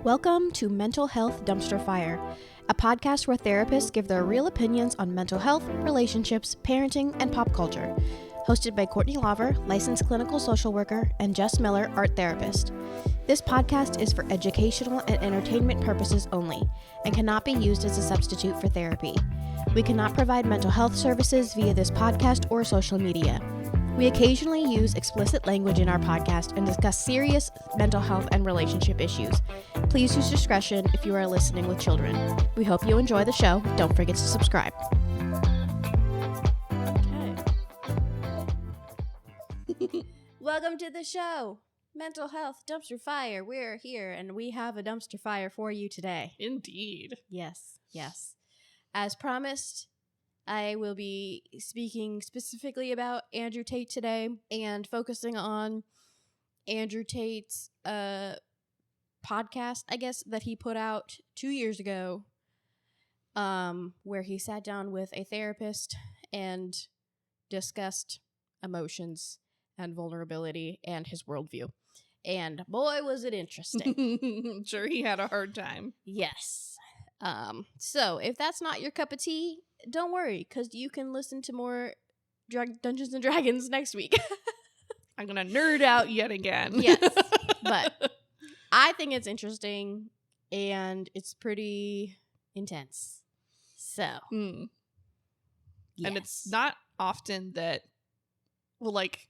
Welcome to Mental Health Dumpster Fire, a podcast where therapists give their real opinions on mental health, relationships, parenting, and pop culture. Hosted by Courtney, licensed clinical social worker, and Jess Miller, art therapist. This podcast is for educational and entertainment purposes only, and cannot be used as a substitute for therapy. We cannot provide mental health services via this podcast or social media. We occasionally use explicit language in our podcast and discuss serious mental health and relationship issues. Please use discretion if you are listening with children. We hope you enjoy the show. Don't forget to subscribe. Okay. Welcome to the show, Mental Health Dumpster Fire. We're here and we have a dumpster fire for you today. Indeed. Yes. As promised, I will be speaking specifically about Andrew Tate today and focusing on Andrew Tate's podcast, I guess, that he put out 2 years ago, where he sat down with a therapist and discussed emotions and vulnerability and his worldview. And boy, was it interesting. Sure, he had a hard time. Yes. So if that's not your cup of tea, don't worry, because you can listen to more Dungeons and Dragons next week. I'm going to nerd out yet again. Yes, but I think it's interesting, and it's pretty intense. So, yes. And it's yes. not often that, well, like,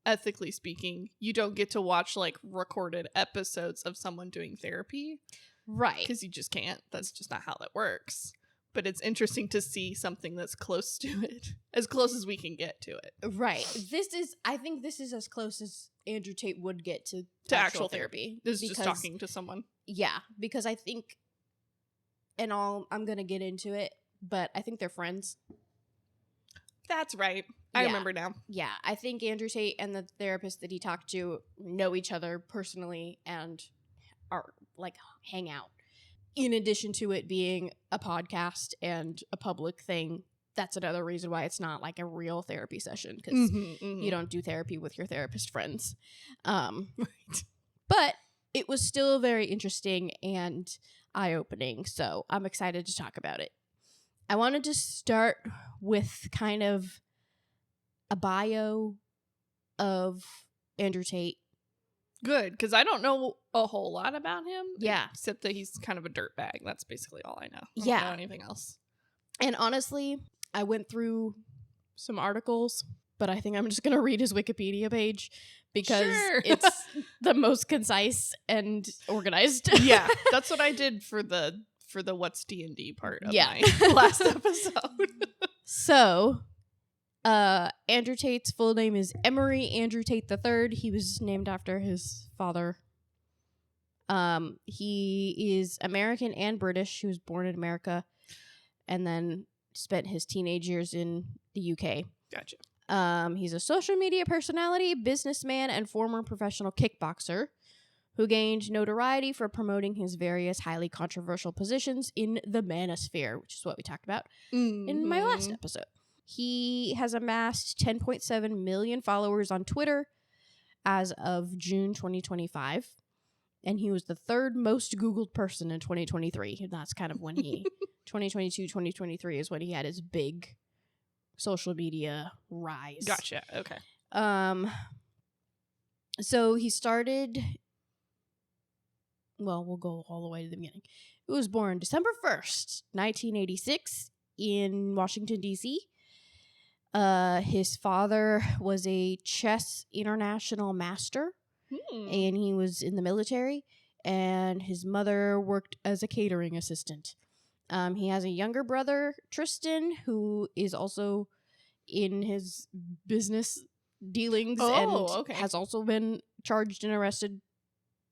ethically speaking, you don't get to watch, like, recorded episodes of someone doing therapy. Right. Because you just can't. That's just not how that works. But it's interesting to see something that's close to it, as close as we can get to it. Right. I think this is as close as Andrew Tate would get to actual therapy. This is just talking to someone. Yeah, because I think, and I'm going to get into it, but I think they're friends. That's right. I remember now. Yeah, I think Andrew Tate and the therapist that he talked to know each other personally and are, like, hang out. In addition to it being a podcast and a public thing, that's another reason why it's not like a real therapy session, because you don't do therapy with your therapist friends. Right. But it was still very interesting and eye-opening, so I'm excited to talk about it. I wanted to start with kind of a bio of Andrew Tate. Good, because I don't know a whole lot about him. Yeah. Except that he's kind of a dirtbag. That's basically all I know. I don't know anything else. And honestly, I went through some articles, but I think I'm just going to read his Wikipedia page because it's the most concise and organized. Yeah, that's what I did for the What's D&D part of my last episode. So, Andrew Tate's full name is Emery Andrew Tate III. He was named after his father. He is American and British. He was born in America and then spent his teenage years in the UK. Gotcha. He's a social media personality, businessman, and former professional kickboxer who gained notoriety for promoting his various highly controversial positions in the Manosphere, which is what we talked about in my last episode. He has amassed 10.7 million followers on Twitter as of June 2025, and he was the third most Googled person in 2023. And that's kind of when he, 2022, 2023 is when he had his big social media rise. Gotcha. Okay. So he started, well, we'll go all the way to the beginning. He was born December 1st, 1986 in Washington, D.C. His father was a chess international master, and he was in the military, and his mother worked as a catering assistant. He has a younger brother, Tristan, who is also in his business dealings has also been charged and arrested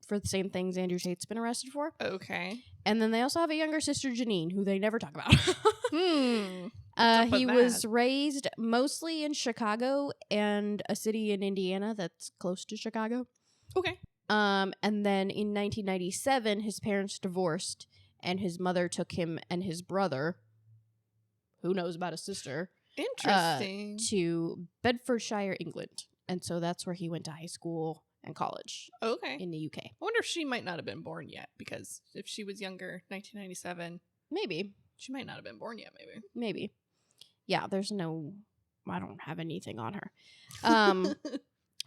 for the same things Andrew Tate's been arrested for. Okay. And then they also have a younger sister, Janine, who they never talk about. He was raised mostly in Chicago and a city in Indiana that's close to Chicago. Okay. And then in 1997, his parents divorced, and his mother took him and his brother, who knows about his sister, interesting, to Bedfordshire, England. And so that's where he went to high school and college Okay. in the UK. I wonder if she might not have been born yet, because if she was younger, 1997, Maybe. she might not have been born yet, Maybe. Yeah, I don't have anything on her.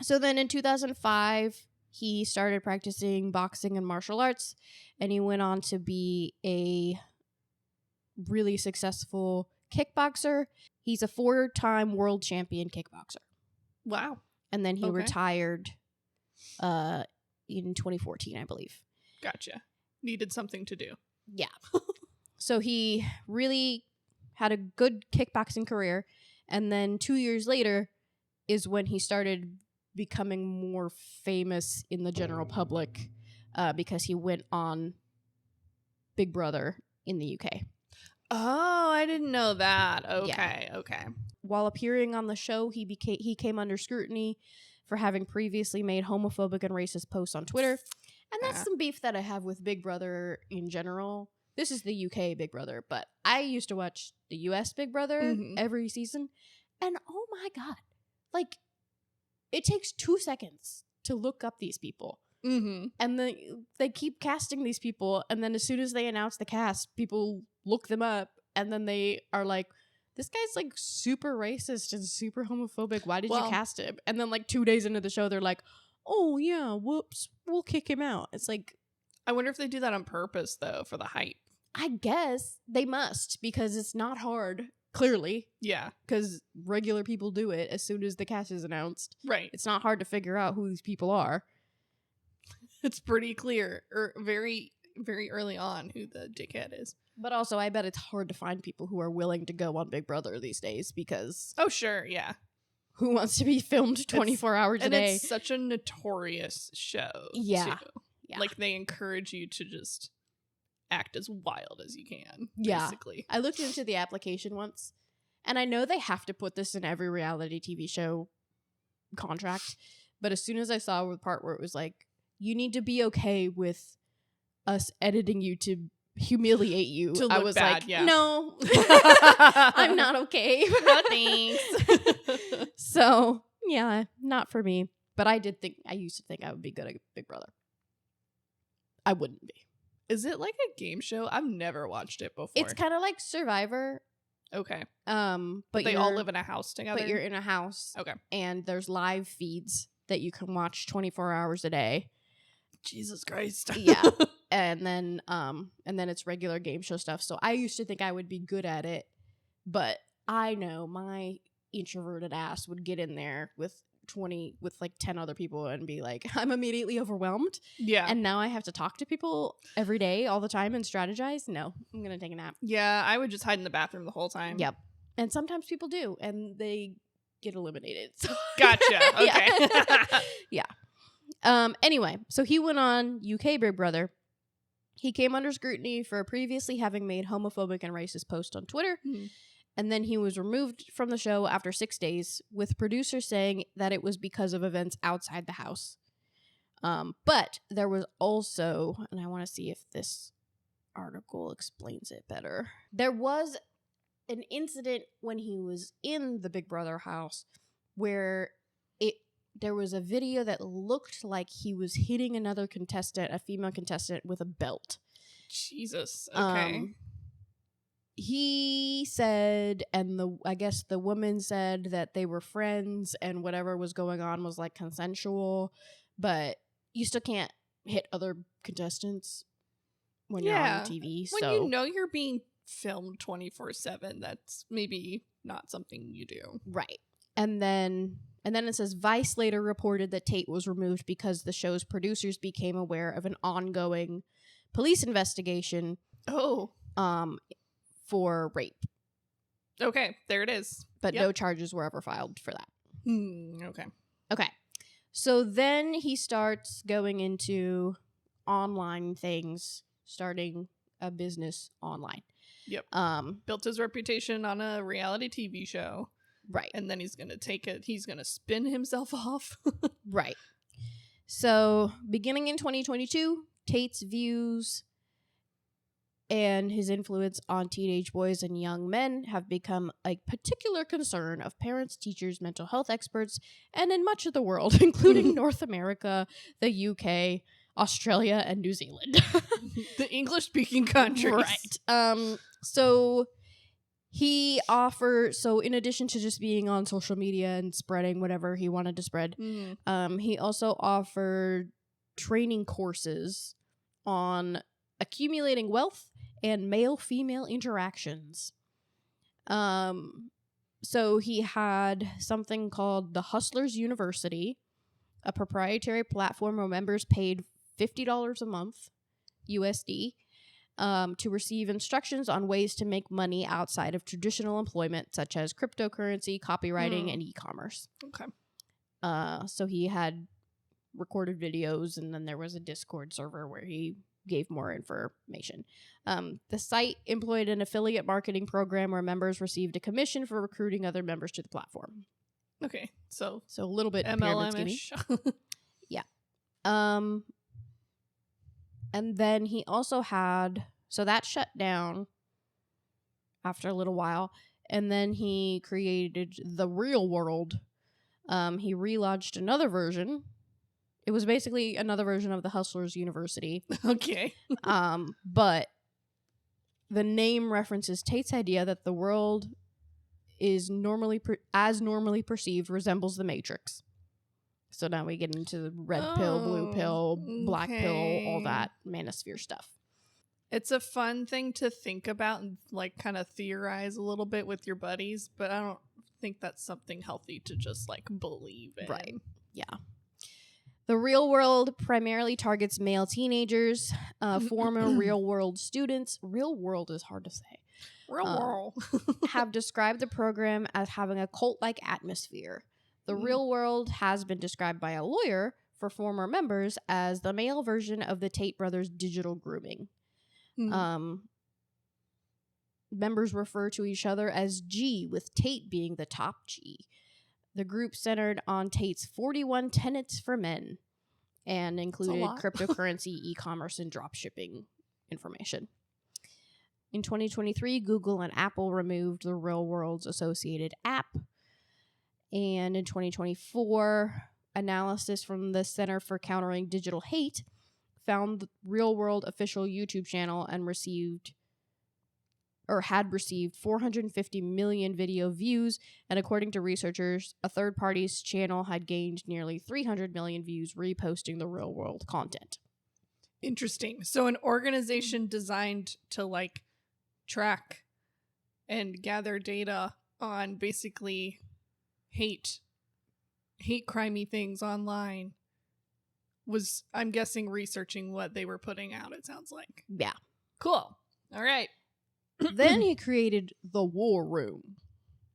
So then in 2005, he started practicing boxing and martial arts, and he went on to be a really successful kickboxer. He's a 4-time world champion kickboxer. Wow. And then he retired in 2014, I believe. Gotcha. Needed something to do. Yeah. So he really had a good kickboxing career, and then 2 years later is when he started becoming more famous in the general public because he went on Big Brother in the UK. Oh, I didn't know that. Okay, Yeah. okay. While appearing on the show, he came under scrutiny for having previously made homophobic and racist posts on Twitter. And that's some beef that I have with Big Brother in general. This is the UK Big Brother, but I used to watch the US Big Brother every season. And oh my God, like, it takes 2 seconds to look up these people. And then they keep casting these people, and then as soon as they announce the cast, people look them up, and then they are like, this guy's like super racist and super homophobic. Why did you cast him? And then like 2 days into the show, they're like, oh yeah, whoops, we'll kick him out. It's like, I wonder if they do that on purpose, though, for the hype. I guess they must, because it's not hard, clearly. Yeah. Because regular people do it as soon as the cast is announced. Right. It's not hard to figure out who these people are. It's pretty clear, or very, very early on, who the dickhead is. But also, I bet it's hard to find people who are willing to go on Big Brother these days, because... Oh, sure, yeah. Who wants to be filmed 24 hours a day? And it's such a notorious show, yeah. too. Yeah. Like, they encourage you to just act as wild as you can, basically. I looked into the application once, and I know they have to put this in every reality TV show contract, but as soon as I saw the part where it was like, you need to be okay with us editing you to humiliate you, to I look was bad, like, yeah. no, I'm not okay. No thanks. So, yeah, not for me. But I used to think I would be good at Big Brother. I wouldn't be. Is it like a game show? I've never watched it before. It's kind of like Survivor. Okay. But they all live in a house together? But you're in a house. Okay. And there's live feeds that you can watch 24 hours a day. Jesus Christ. Yeah. And then it's regular game show stuff. So I used to think I would be good at it, but I know my introverted ass would get in there with like 10 other people and be like, I'm immediately overwhelmed. Yeah. And now I have to talk to people every day, all the time, and strategize. No, I'm gonna take a nap. Yeah, I would just hide in the bathroom the whole time. Yep. And sometimes people do, and they get eliminated. So. Gotcha. Okay. Yeah. Anyway, so he went on UK Big Brother. He came under scrutiny for previously having made homophobic and racist posts on Twitter. And then he was removed from the show after 6 days, with producers saying that it was because of events outside the house. But there was also, and I want to see if this article explains it better. There was an incident when he was in the Big Brother house where there was a video that looked like he was hitting another contestant, a female contestant, with a belt. Jesus. Okay. He said, and I guess the woman said that they were friends and whatever was going on was like consensual, but you still can't hit other contestants when you're on TV. When you know you're being filmed 24/7, that's maybe not something you do. Right. And then it says Vice later reported that Tate was removed because the show's producers became aware of an ongoing police investigation. For rape. Okay, there it is. But no charges were ever filed for that. Okay. So then he starts going into online things, starting a business online. Yep. Built his reputation on a reality TV show. Right. And then he's going to spin himself off. Right. So beginning in 2022, Tate's views and his influence on teenage boys and young men have become a particular concern of parents, teachers, mental health experts, and in much of the world, including North America, the UK, Australia, and New Zealand. The English-speaking countries. Right. So he offers, in addition to just being on social media and spreading whatever he wanted to spread, he also offered training courses on accumulating wealth and male-female interactions. So he had something called the Hustlers University, a proprietary platform where members paid $50 a month, USD, to receive instructions on ways to make money outside of traditional employment, such as cryptocurrency, copywriting, and e-commerce. Okay. So he had recorded videos, and then there was a Discord server where he gave more information. The site employed an affiliate marketing program where members received a commission for recruiting other members to the platform. Okay, so a little bit MLM-ish. Yeah. And then he also had, so that shut down after a little while, and then he created the Real World. He relaunched another version. It was basically another version of the Hustlers University. Okay. But the name references Tate's idea that the world is normally perceived resembles the Matrix. So now we get into the red pill, blue pill, black pill, all that Manosphere stuff. It's a fun thing to think about and like kind of theorize a little bit with your buddies, but I don't think that's something healthy to just like believe in. Right. Yeah. The Real World primarily targets male teenagers, former Real World students. Real World is hard to say. Real World. Have described the program as having a cult-like atmosphere. The Real World has been described by a lawyer for former members as the male version of the Tate brothers' digital grooming. Members refer to each other as G, with Tate being the top G. The group centered on Tate's 41 tenets for men and included cryptocurrency, e-commerce, and dropshipping information. In 2023, Google and Apple removed the Real World's associated app. And in 2024, analysis from the Center for Countering Digital Hate found the Real World official YouTube channel and had received 450 million video views, and according to researchers, a third party's channel had gained nearly 300 million views reposting the Real World content. Interesting. So an organization designed to like track and gather data on basically hate crimey things online was, I'm guessing, researching what they were putting out, it sounds like. Yeah. Cool. All right. Then he created the War Room.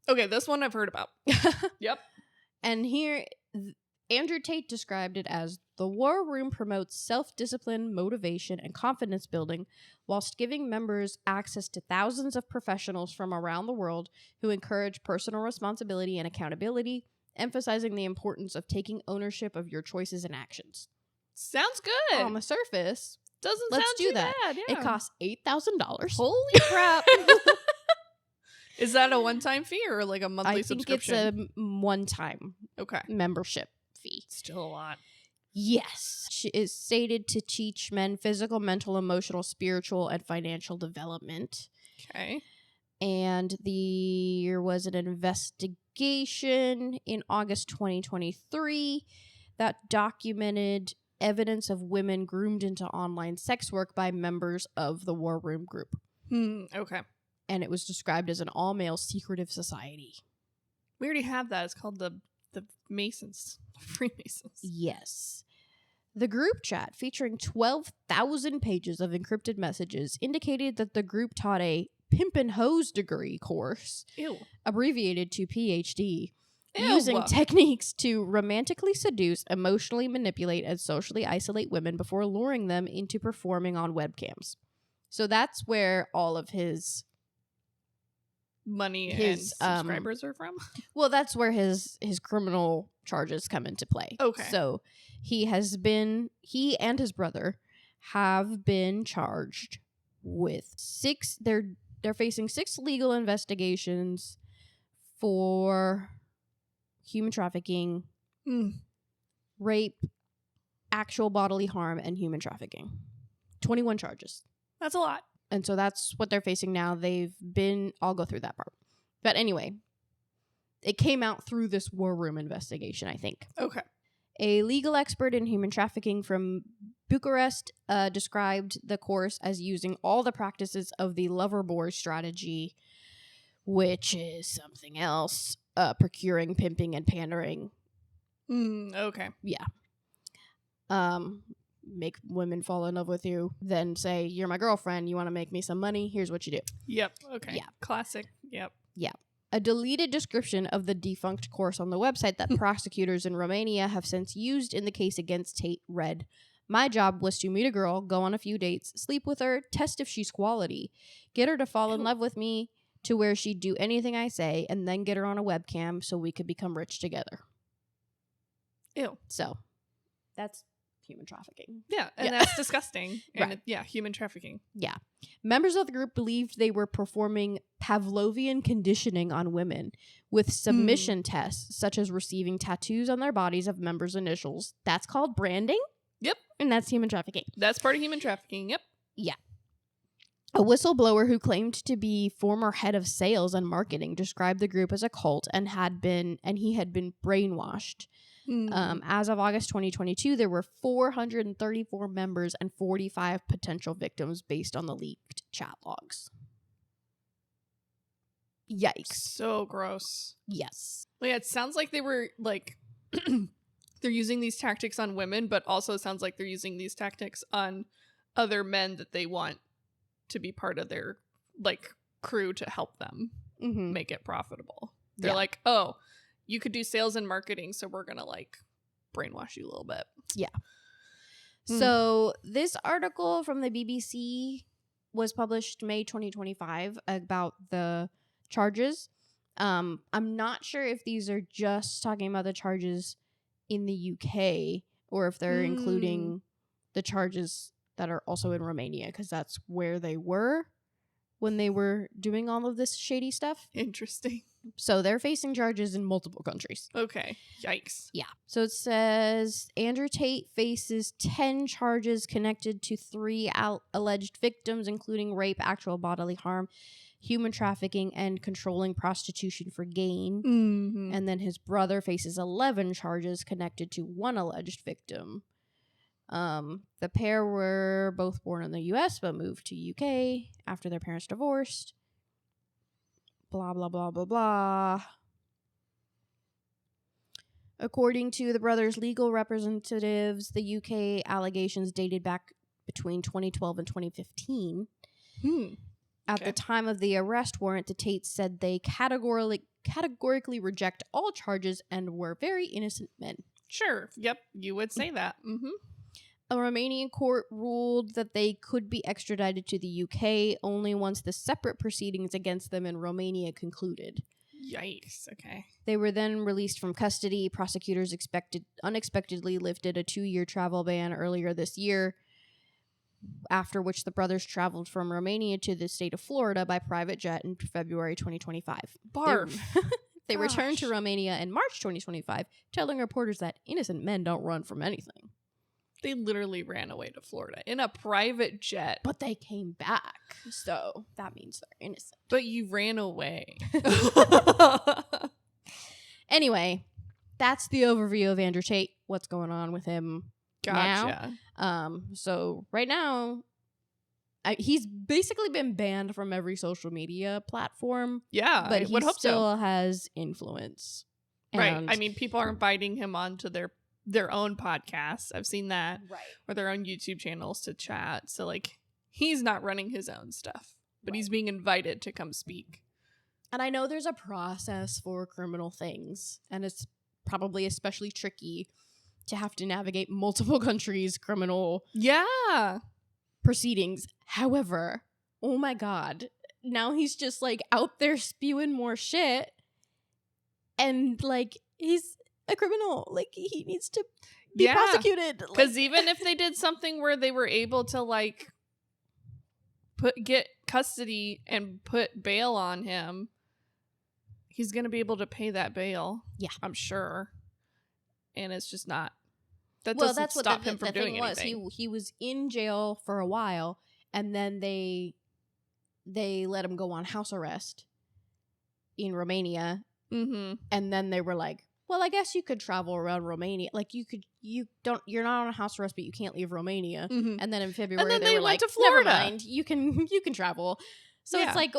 Okay, this one I've heard about. Yep. And here, Andrew Tate described it as the War Room promotes self-discipline, motivation, and confidence building, whilst giving members access to thousands of professionals from around the world who encourage personal responsibility and accountability, emphasizing the importance of taking ownership of your choices and actions. Sounds good. On the surface, doesn't let's sound do too that. Bad, yeah. It costs $8,000. Holy crap. Is that a one-time fee or like a monthly subscription? I think it's a one-time membership fee. Still a lot. Yes. She is stated to teach men physical, mental, emotional, spiritual, and financial development. Okay. And there was an investigation in August 2023 that documented evidence of women groomed into online sex work by members of the War Room group. Okay. And it was described as an all-male secretive society. We already have that. It's called the Masons. Freemasons. Yes. The group chat, featuring 12,000 pages of encrypted messages, indicated that the group taught a pimp and hose degree course, abbreviated to PhD, using techniques to romantically seduce, emotionally manipulate, and socially isolate women before luring them into performing on webcams. So that's where all of his money and subscribers are from? Well, that's where his criminal charges come into play. Okay. So he and his brother have been charged with 6. They're facing 6 legal investigations for human trafficking, rape, actual bodily harm, and human trafficking. 21 charges. That's a lot. And so that's what they're facing now. I'll go through that part. But anyway, it came out through this war room investigation, I think. Okay. A legal expert in human trafficking from Bucharest described the course as using all the practices of the lover boy strategy, which is something else, procuring, pimping, and pandering. Okay. Yeah. Make women fall in love with you, then say, you're my girlfriend, you want to make me some money, here's what you do. Yep. Okay. Yeah. Classic. Yep. Yeah. A deleted description of the defunct course on the website that prosecutors in Romania have since used in the case against Tate read, "My job was to meet a girl, go on a few dates, sleep with her, test if she's quality, get her to fall in love with me to where she'd do anything I say, and then get her on a webcam so we could become rich together." Ew. So, that's human trafficking. Yeah, and that's disgusting. And Right. Human trafficking. Yeah. Members of the group believed they were performing Pavlovian conditioning on women with submission tests, such as receiving tattoos on their bodies of members' initials. That's called branding? Yep. And that's human trafficking. That's part of human trafficking. Yep. Yeah. A whistleblower who claimed to be former head of sales and marketing described the group as a cult and he had been brainwashed. As of August 2022, there were 434 members and 45 potential victims based on the leaked chat logs. Yikes. So gross. Yes. Well, yeah, it sounds like they were like they're using these tactics on women, but also sounds like they're using these tactics on other men that they want to be part of their like crew to help them make it profitable. They're like, oh, you could do sales and marketing, so we're gonna like brainwash you a little bit. Yeah. So this article from the BBC was published May 2025 about the charges. I'm not sure if these are just talking about the charges in the UK or if they're including the charges that are also in Romania, because that's where they were when they were doing all of this shady stuff. Interesting. So they're facing charges in multiple countries. Okay. Yikes. Yeah. So it says Andrew Tate faces 10 charges connected to 3 alleged victims, including rape, actual bodily harm, human trafficking, and controlling prostitution for gain. And then his brother faces 11 charges connected to 1 alleged victim. The pair were both born in the US but moved to UK after their parents divorced. Blah, blah, blah, blah, blah. According to the brothers' legal representatives, the UK allegations dated back between 2012 and 2015. At the time of the arrest warrant, the Tates said they categorically reject all charges and were very innocent men. Sure. Yep. You would say that. A Romanian court ruled that they could be extradited to the UK only once the separate proceedings against them in Romania concluded. Yikes. Okay. They were then released from custody. Prosecutors unexpectedly lifted a 2-year travel ban earlier this year, after which the brothers traveled from Romania to the state of Florida by private jet in February 2025. Barf. They returned to Romania in March 2025, telling reporters that innocent men don't run from anything. They literally ran away to Florida in a private jet. But they came back, so that means they're innocent. But you ran away. Anyway, that's the overview of Andrew Tate. What's going on with him Gotcha. now? So right now, he's basically been banned from every social media platform. Yeah, but I he would hope still so. has influence. Right. And I mean, people are inviting him onto their own podcasts. I've seen that. Right. Or their own YouTube channels to chat. So, like, he's not running his own stuff, but he's being invited to come speak. And I know there's a process for criminal things, and it's probably especially tricky to have to navigate multiple countries' criminal proceedings. However, oh my God, now he's just like out there spewing more shit, and like he's a criminal. Like he needs to be prosecuted. Because even if they did something where they were able to like get custody and put bail on him, he's going to be able to pay that bail. Yeah. I'm sure. And it's just not. That well, doesn't that's what stop him from the doing thing was. anything. He was in jail for a while, and then they let him go on house arrest in Romania. Mm-hmm. And then they were like, well, I guess you could travel around Romania. Like, you're not on house arrest, but you can't leave Romania. Mm-hmm. And then in February, then they were went like, to Florida. never mind, you can travel. So Yeah. it's like,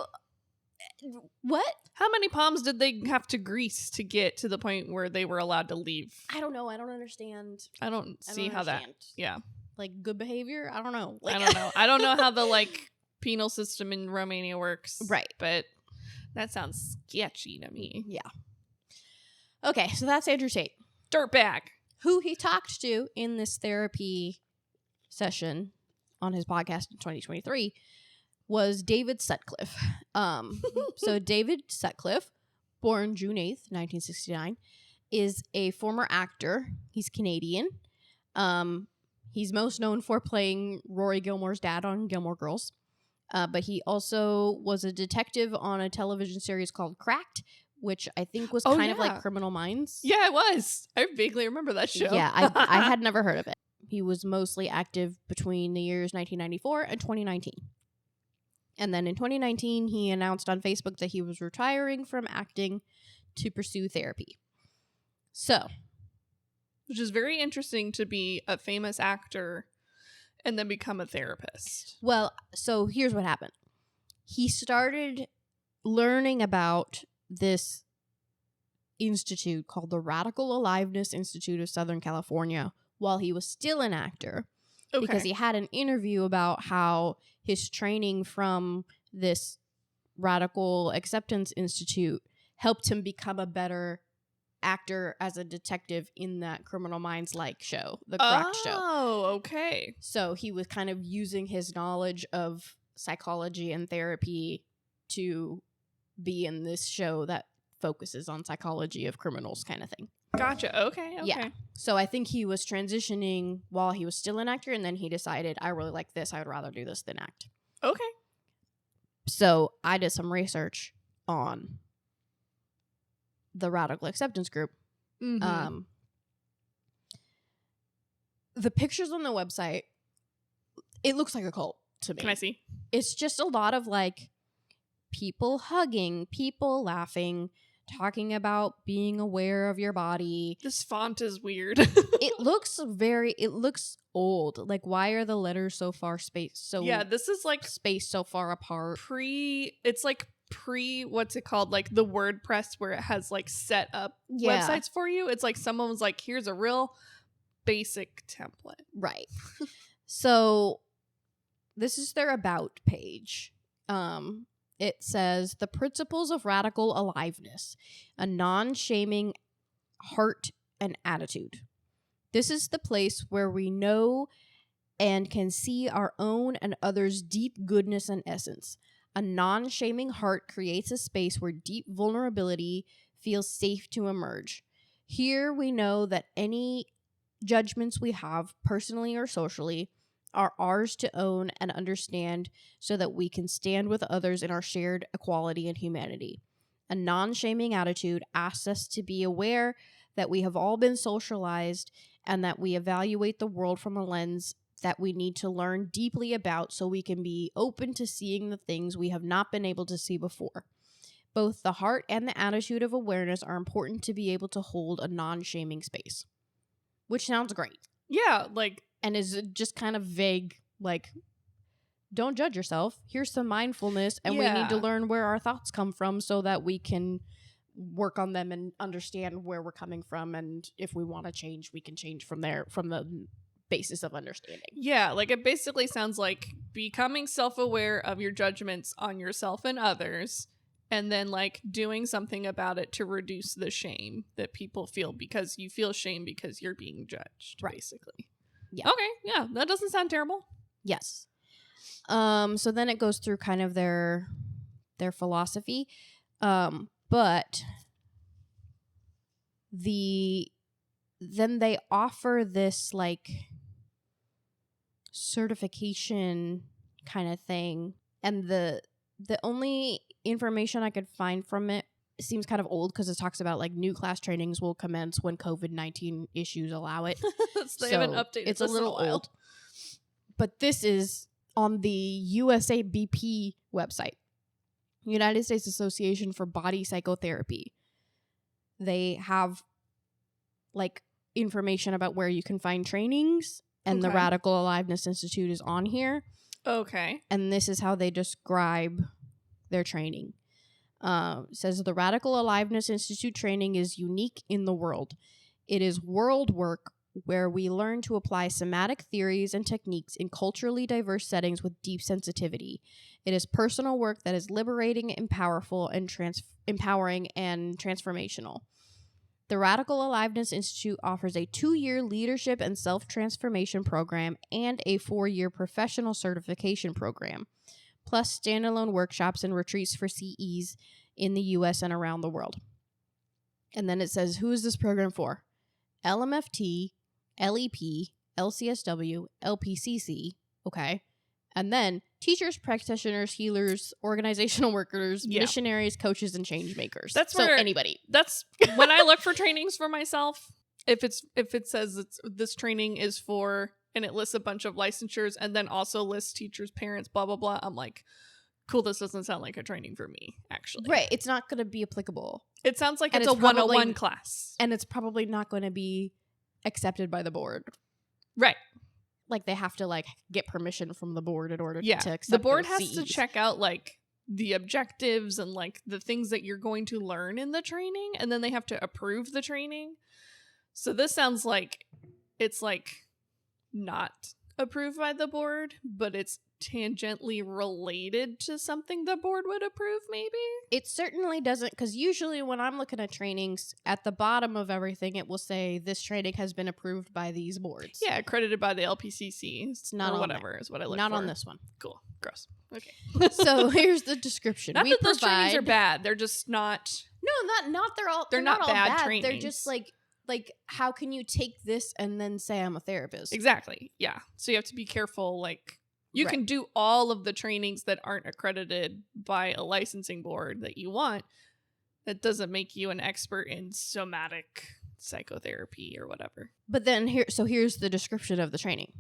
what? How many palms did they have to grease to get to the point where they were allowed to leave? I don't know. I don't understand. I don't see how that. Yeah. Like, good behavior? I don't know. Like, I don't know. I don't know how the, like, penal system in Romania works. Right. But that sounds sketchy to me. Yeah. Okay, so that's Andrew Tate. Dirtbag. Who he talked to in this therapy session on his podcast in 2023 was David Sutcliffe. So David Sutcliffe, born June 8th, 1969, is a former actor. He's Canadian. He's most known for playing Rory Gilmore's dad on Gilmore Girls. But he also was a detective on a television series called Cracked, which I think was kind of like Criminal Minds. Yeah, it was. I vaguely remember that show. Yeah, I had never heard of it. He was mostly active between the years 1994 and 2019. And then in 2019, he announced on Facebook that he was retiring from acting to pursue therapy. So. Which is very interesting to be a famous actor and then become a therapist. Well, so here's what happened. He started learning about this institute called the Radical Aliveness Institute of Southern California while he was still an actor. Okay. Because he had an interview about how his training from this Radical Acceptance Institute helped him become a better actor as a detective in that Criminal Minds like show, the Cracked show. Oh, okay. So he was kind of using his knowledge of psychology and therapy to be in this show that focuses on psychology of criminals kind of thing. Gotcha. Okay. Yeah. So I think he was transitioning while he was still an actor, and then he decided, I really like this. I would rather do this than act. Okay. So I did some research on the Radical Acceptance Group. Mm-hmm. The pictures on the website, it looks like a cult to me. Can I see? It's just a lot of like people hugging, people laughing, talking about being aware of your body. This font is weird. It looks old. Like, why are the letters so far spaced? So yeah, this is like spaced so far apart. It's like what's it called? Like the WordPress where it has like set up websites for you. It's like someone was like, here's a real basic template. Right. So this is their about page. It says the principles of radical aliveness, a non-shaming heart and attitude. This is the place where we know and can see our own and others' deep goodness and essence. A non-shaming heart creates a space where deep vulnerability feels safe to emerge. Here we know that any judgments we have, personally or socially, are ours to own and understand so that we can stand with others in our shared equality and humanity. A non-shaming attitude asks us to be aware that we have all been socialized and that we evaluate the world from a lens that we need to learn deeply about so we can be open to seeing the things we have not been able to see before. Both the heart and the attitude of awareness are important to be able to hold a non-shaming space. Which sounds great. Yeah, like... And is just kind of vague, like, don't judge yourself. Here's some mindfulness, and we need to learn where our thoughts come from so that we can work on them and understand where we're coming from. And if we want to change, we can change from there, from the basis of understanding. Yeah, like it basically sounds like becoming self-aware of your judgments on yourself and others, and then like doing something about it to reduce the shame that people feel because you feel shame because you're being judged, right. Basically. Yeah. Okay. Yeah. That doesn't sound terrible. Yes. So then it goes through kind of their philosophy. But then they offer this like certification kind of thing. And the only information I could find from it seems kind of old because it talks about like new class trainings will commence when COVID-19 issues allow it. They haven't updated. It's a little old. But this is on the USABP website, United States Association for Body Psychotherapy. They have like information about where you can find trainings, and the Radical Aliveness Institute is on here. Okay. And this is how they describe their training. It says the Radical Aliveness Institute training is unique in the world. It is world work where we learn to apply somatic theories and techniques in culturally diverse settings with deep sensitivity. It is personal work that is liberating and powerful and empowering and transformational. The Radical Aliveness Institute offers a 2-year leadership and self-transformation program and a 4-year professional certification program, plus standalone workshops and retreats for CEs in the U.S. and around the world. And then it says, who is this program for? LMFT, LEP, LCSW, LPCC, okay? And then teachers, practitioners, healers, organizational workers, missionaries, coaches, and change makers. That's so where anybody. That's when I look for trainings for myself. If it says this training is for, and it lists a bunch of licensures and then also lists teachers, parents, blah blah blah. I'm like, cool. This doesn't sound like a training for me. Actually, right? It's not going to be applicable. It sounds like it's a 101 class, and it's probably not going to be accepted by the board. Right. Like they have to like get permission from the board in order to accept the board has CEs. to check out like the objectives and like the things that you're going to learn in the training, and then they have to approve the training. So this sounds like it's like not approved by the board, but it's tangentially related to something the board would approve, maybe? It certainly doesn't, because usually when I'm looking at trainings, at the bottom of everything, it will say this training has been approved by these boards. Yeah, accredited by the LPCC. It's not or on whatever is what I look not for. on this one. Cool. Gross. Okay. So here's the description. Not that those trainings are bad. They're just not. No, not they're not all bad bad trainings. They're just like how can you take this and then say I'm a therapist? Exactly. Yeah. So you have to be careful. Like you can do all of the trainings that aren't accredited by a licensing board that you want. That doesn't make you an expert in somatic psychotherapy or whatever. But then here's the description of the training.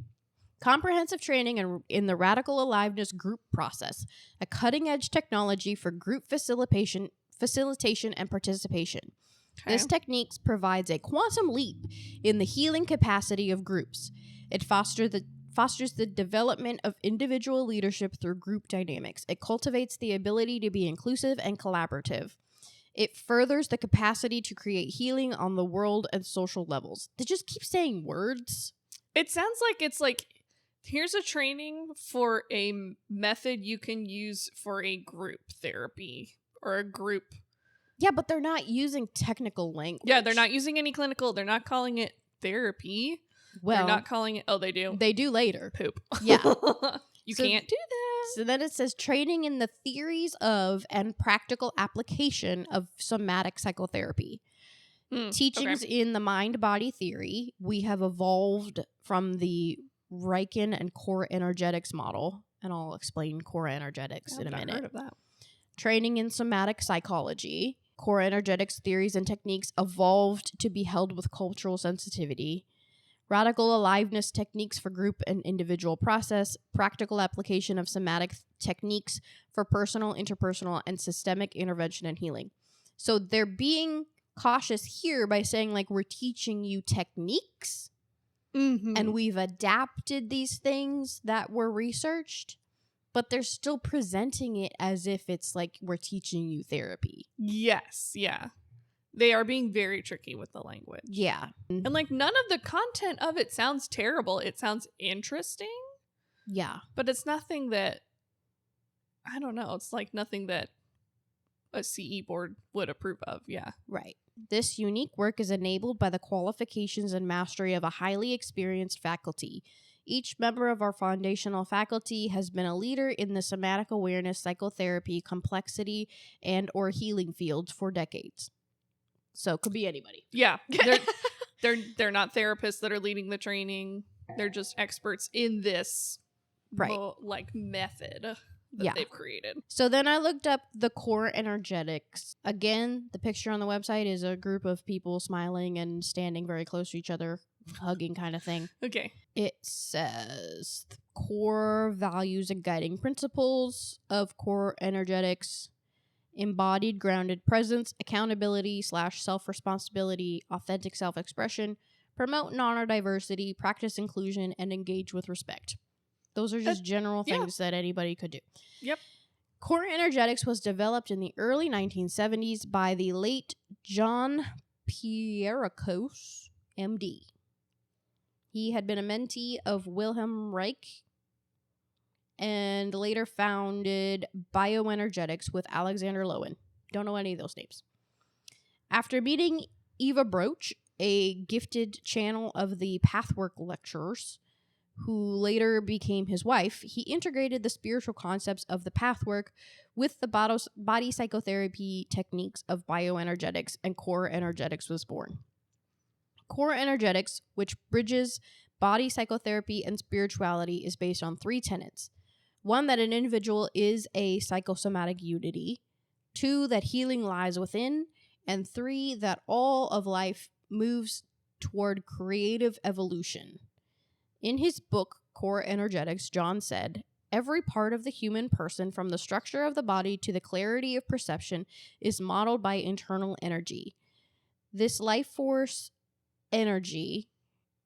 Comprehensive training in the Radical Aliveness group process, a cutting-edge technology for group facilitation and participation. Okay. This technique provides a quantum leap in the healing capacity of groups. It fosters the development of individual leadership through group dynamics. It cultivates the ability to be inclusive and collaborative. It furthers the capacity to create healing on the world and social levels. They just keep saying words. It sounds like it's like, here's a training for a method you can use for a group therapy or a group. Yeah, but they're not using technical language. Yeah, they're not using any clinical. They're not calling it therapy. Well, they're not calling it. Oh, they do. They do later. Poop. Yeah. You can't do that. So then it says training in the theories of and practical application of somatic psychotherapy. Teachings in the mind-body theory. We have evolved from the Reichen and core energetics model, and I'll explain core energetics in a minute. I've heard of that. Training in somatic psychology. Core energetics theories and techniques evolved to be held with cultural sensitivity. Radical aliveness techniques for group and individual process. Practical application of somatic techniques for personal, interpersonal, and systemic intervention and healing. So they're being cautious here by saying, like, we're teaching you techniques, and we've adapted these things that were researched, but they're still presenting it as if it's like we're teaching you therapy. Yes, yeah. They are being very tricky with the language. Yeah. And like none of the content of it sounds terrible. It sounds interesting. Yeah. But it's nothing that, I don't know, it's like nothing that a CE board would approve of. Yeah. Right. This unique work is enabled by the qualifications and mastery of a highly experienced faculty. Each member of our foundational faculty has been a leader in the somatic awareness, psychotherapy, complexity, and or healing fields for decades. So it could be anybody. Yeah. They're not therapists that are leading the training. They're just experts in this like method that they've created. So then I looked up the core energetics. Again, the picture on the website is a group of people smiling and standing very close to each other, hugging kind of thing. Okay. It says core values and guiding principles of core energetics: embodied grounded presence, accountability / self-responsibility, authentic self-expression, promote and honor diversity, practice inclusion, and engage with respect. Those are just general things that anybody could do. Yep. Core energetics was developed in the early 1970s by the late John Pierrakos, MD. He had been a mentee of Wilhelm Reich and later founded Bioenergetics with Alexander Lowen. Don't know any of those names. After meeting Eva Broach, a gifted channel of the Pathwork lecturers, who later became his wife, he integrated the spiritual concepts of the pathwork with the body psychotherapy techniques of bioenergetics, and core energetics was born. Core energetics, which bridges body psychotherapy and spirituality, is based on 3 tenets. 1, that an individual is a psychosomatic unity. 2, that healing lies within. And 3, that all of life moves toward creative evolution. In his book, Core Energetics, John said, "Every part of the human person, from the structure of the body to the clarity of perception, is modeled by internal energy. This life force energy,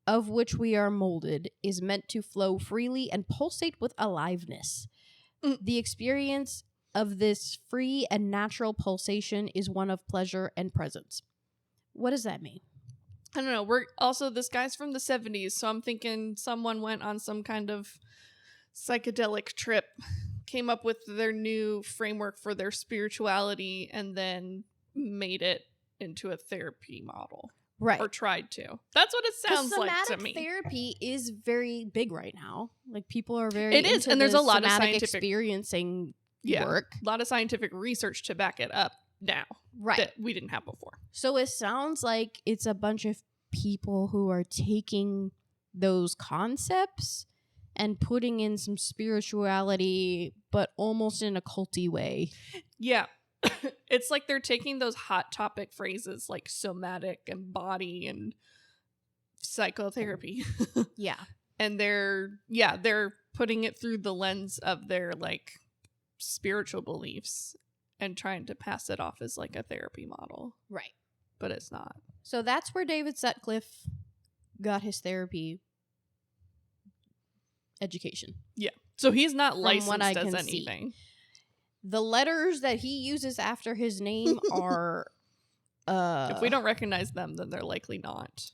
of which we are molded, is meant to flow freely and pulsate with aliveness. The experience of this free and natural pulsation is one of pleasure and presence." What does that mean? I don't know. This guy's from the 70s, so I'm thinking someone went on some kind of psychedelic trip, came up with their new framework for their spirituality, and then made it into a therapy model. Right. Or tried to. That's what it sounds like to me. Somatic therapy is very big right now. Like, people are very It is, and there's a lot of scientific experiencing work. A lot of scientific research to back it up now. Right. That we didn't have before. So it sounds like it's a bunch of people who are taking those concepts and putting in some spirituality, but almost in a culty way. Yeah. It's like they're taking those hot topic phrases like somatic and body and psychotherapy. Yeah. And they're putting it through the lens of their like spiritual beliefs and trying to pass it off as like a therapy model. Right. But it's not. So that's where David Sutcliffe got his therapy education. Yeah. So he's not licensed as can anything. See. The letters that he uses after his name are... if we don't recognize them, then they're likely not.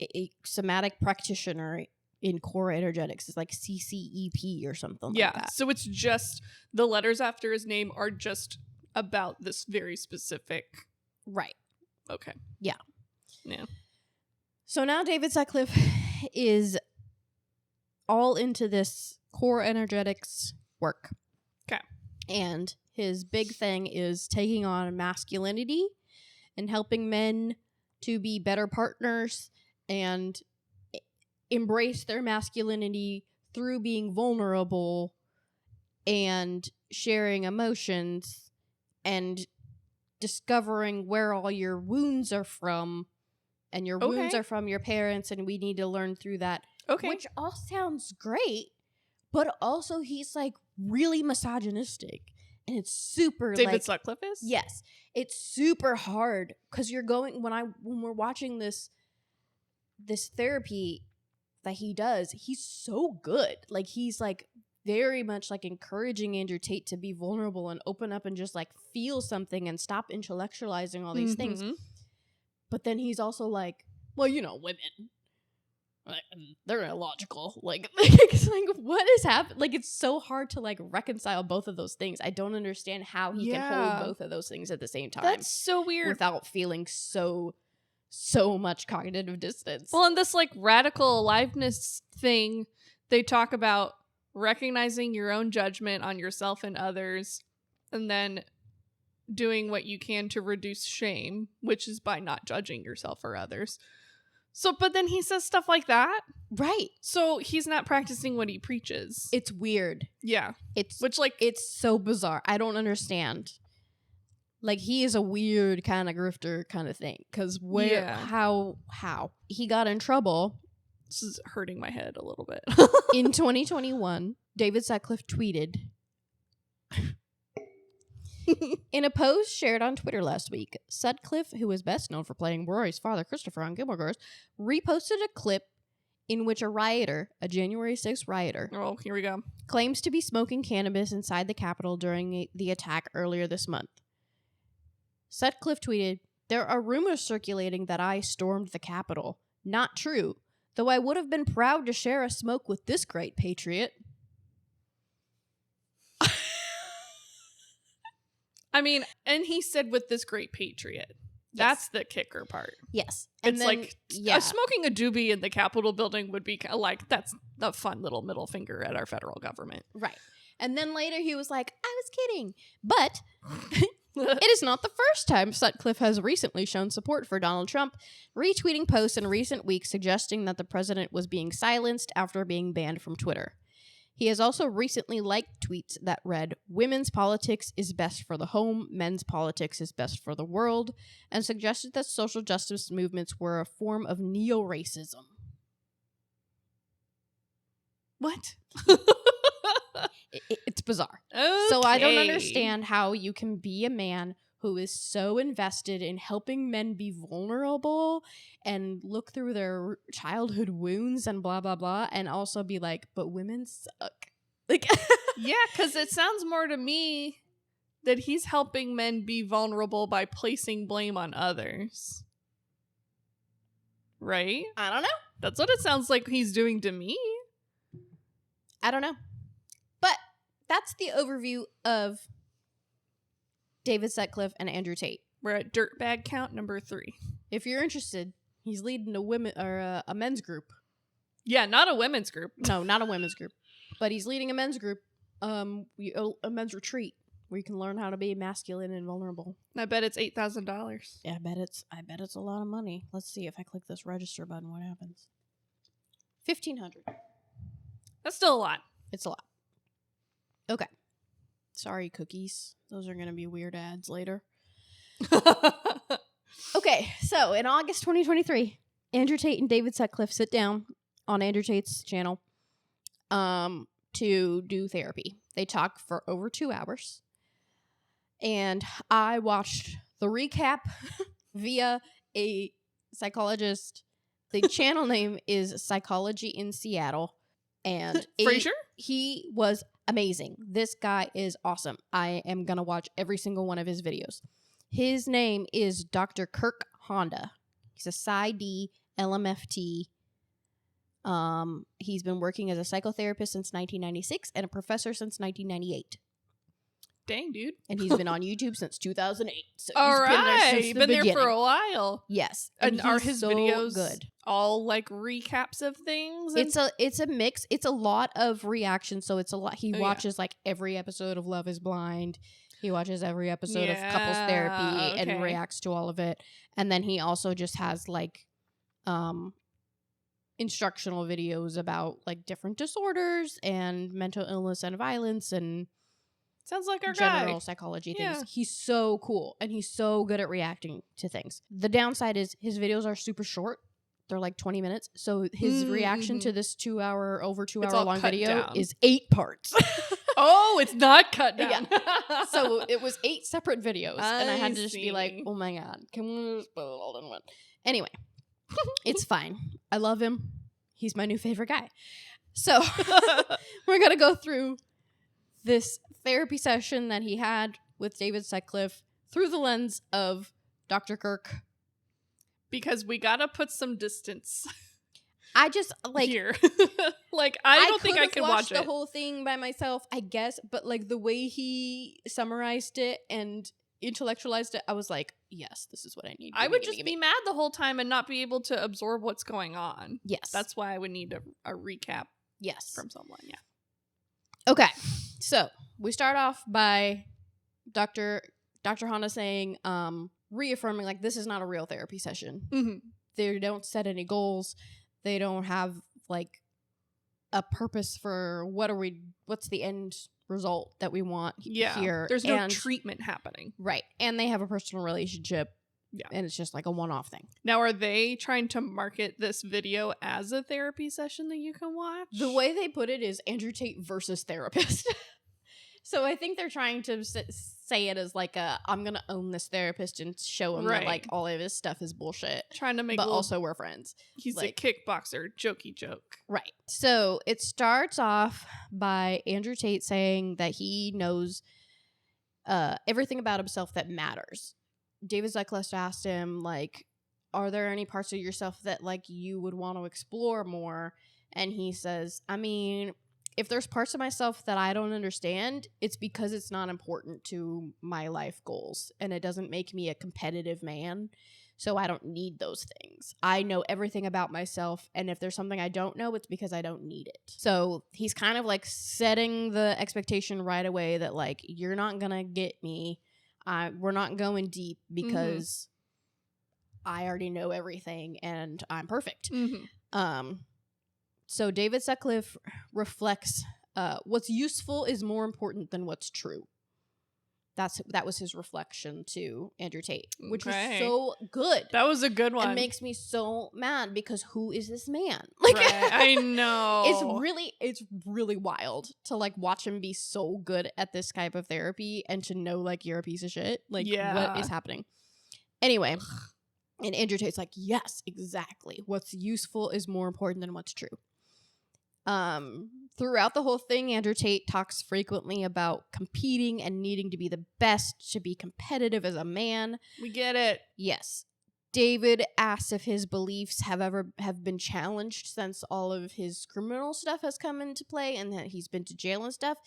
A somatic practitioner in core energetics is like CCEP or something like that. Yeah, so it's just the letters after his name are just about this very specific. Right. Okay. Yeah. Yeah. So now David Sutcliffe is all into this core energetics work. Okay. And his big thing is taking on masculinity and helping men to be better partners and embrace their masculinity through being vulnerable and sharing emotions and discovering where all your wounds are from. And your wounds are from your parents, and we need to learn through that. Okay. Which all sounds great, but also he's like really misogynistic. And it's super David Sutcliffe is? Yes. It's super hard because you're going when we're watching this therapy that he does, he's so good. Like, he's like very much like encouraging Andrew Tate to be vulnerable and open up and just like feel something and stop intellectualizing all these things. But then he's also like, well, you know, women, like, they're illogical. Like, it's like, what is happening? Like, it's so hard to like reconcile both of those things. I don't understand how he can hold both of those things at the same time. That's so weird. Without feeling so much cognitive distance. Well, in this like radical aliveness thing, they talk about recognizing your own judgment on yourself and others, and then doing what you can to reduce shame, which is by not judging yourself or others. So, but then he says stuff like that. Right. So he's not practicing what he preaches. It's weird. Yeah. It's so bizarre. I don't understand. Like, he is a weird kind of grifter kind of thing. Because how he got in trouble. This is hurting my head a little bit. In 2021, David Sutcliffe tweeted, in a post shared on Twitter last week, Sutcliffe, who is best known for playing Rory's father, Christopher, on Gilmore Girls, reposted a clip in which a rioter, a January 6th rioter, oh, here we go, claims to be smoking cannabis inside the Capitol during the attack earlier this month. Sutcliffe tweeted, "There are rumors circulating that I stormed the Capitol. Not true, though I would have been proud to share a smoke with this great patriot." I mean, and he said with this great patriot. That's the kicker part. Yes. And it's then, like, smoking a doobie in the Capitol building would be like, that's a fun little middle finger at our federal government. Right. And then later he was like, I was kidding. But it is not the first time Sutcliffe has recently shown support for Donald Trump, retweeting posts in recent weeks suggesting that the president was being silenced after being banned from Twitter. He has also recently liked tweets that read, "Women's politics is best for the home, men's politics is best for the world," and suggested that social justice movements were a form of neo-racism. What? It's bizarre. Okay. So I don't understand how you can be a man who is so invested in helping men be vulnerable and look through their childhood wounds and blah, blah, blah, and also be like, but women suck. Like, yeah, because it sounds more to me that he's helping men be vulnerable by placing blame on others. Right? I don't know. That's what it sounds like he's doing to me. I don't know. But that's the overview of David Sutcliffe and Andrew Tate. We're at dirtbag count number 3. If you're interested, he's leading a men's group. Yeah, not a women's group. No, not a women's group, but he's leading a men's group. A men's retreat where you can learn how to be masculine and vulnerable. I bet it's $8,000. Yeah, I bet it's a lot of money. Let's see if I click this register button, what happens. $1,500. That's still a lot. It's a lot. Okay. Sorry, cookies. Those are going to be weird ads later. Okay, so in August 2023, Andrew Tate and David Sutcliffe sit down on Andrew Tate's channel to do therapy. They talk for over 2 hours. And I watched the recap via a psychologist. The channel name is Psychology in Seattle. And Frasier? He was amazing. This guy is awesome. I am going to watch every single one of his videos. His name is Dr. Kirk Honda. He's a PsyD LMFT. He's been working as a psychotherapist since 1996 and a professor since 1998. Dang, dude. And he's been on YouTube since 2008. So all right. He's been there for a while. Yes. And are his so videos good? All like recaps of things? It's a mix. It's a lot of reaction. So it's a lot. He watches like every episode of Love is Blind. He watches every episode of Couples Therapy and reacts to all of it. And then he also just has like instructional videos about like different disorders and mental illness and violence and sounds like our general psychology things. Yeah. He's so cool and he's so good at reacting to things. The downside is his videos are super short. They're like 20 minutes. So his reaction to this over 2 hour long video is 8 parts. Oh, it's not cut down. Yeah. So it was 8 separate videos. And I had to just be like, oh my God, can we just put it all in one? Anyway, it's fine. I love him. He's my new favorite guy. So we're going to go through this therapy session that he had with David Sutcliffe through the lens of Dr. Kirk. Because we gotta put some distance. I just like here. Like I don't think I can watch the whole thing by myself, I guess, but like the way he summarized it and intellectualized it, I was like, yes, this is what I need. I would just be mad the whole time and not be able to absorb what's going on. Yes. That's why I would need a recap. Yes. From someone, yeah. Okay. So we start off by Dr. Honda saying, reaffirming like this is not a real therapy session. Mm-hmm. they don't set any goals. They don't have like a purpose for what's the end result that we want here. There's no treatment happening. Right. And they have a personal relationship. Yeah. And it's just like a one-off thing. Now, are they trying to market this video as a therapy session that you can watch? The way they put it is Andrew Tate versus therapist. So I think they're trying to say it as like I'm going to own this therapist and show him that like all of his stuff is bullshit. Trying to make but also we're friends. He's like, a kickboxer, jokey joke. Right. So it starts off by Andrew Tate saying that he knows everything about himself that matters. David Zyklist asked him, like, are there any parts of yourself that, like, you would want to explore more? And he says, I mean, if there's parts of myself that I don't understand, it's because it's not important to my life goals. And it doesn't make me a competitive man. So I don't need those things. I know everything about myself. And if there's something I don't know, it's because I don't need it. So he's kind of, like, setting the expectation right away that, like, you're not going to get me. We're not going deep because I already know everything and I'm perfect. So David Sutcliffe reflects what's useful is more important than what's true. That was his reflection to Andrew Tate, which was so good. That was a good one. It makes me so mad because who is this man? Like, I know. It's really wild to like watch him be so good at this type of therapy and to know like you're a piece of shit. Like what is happening? Anyway, and Andrew Tate's like, yes, exactly. What's useful is more important than what's true. Throughout the whole thing, Andrew Tate talks frequently about competing and needing to be the best to be competitive as a man. We get it. Yes. David asks if his beliefs have been challenged since all of his criminal stuff has come into play and that he's been to jail and stuff.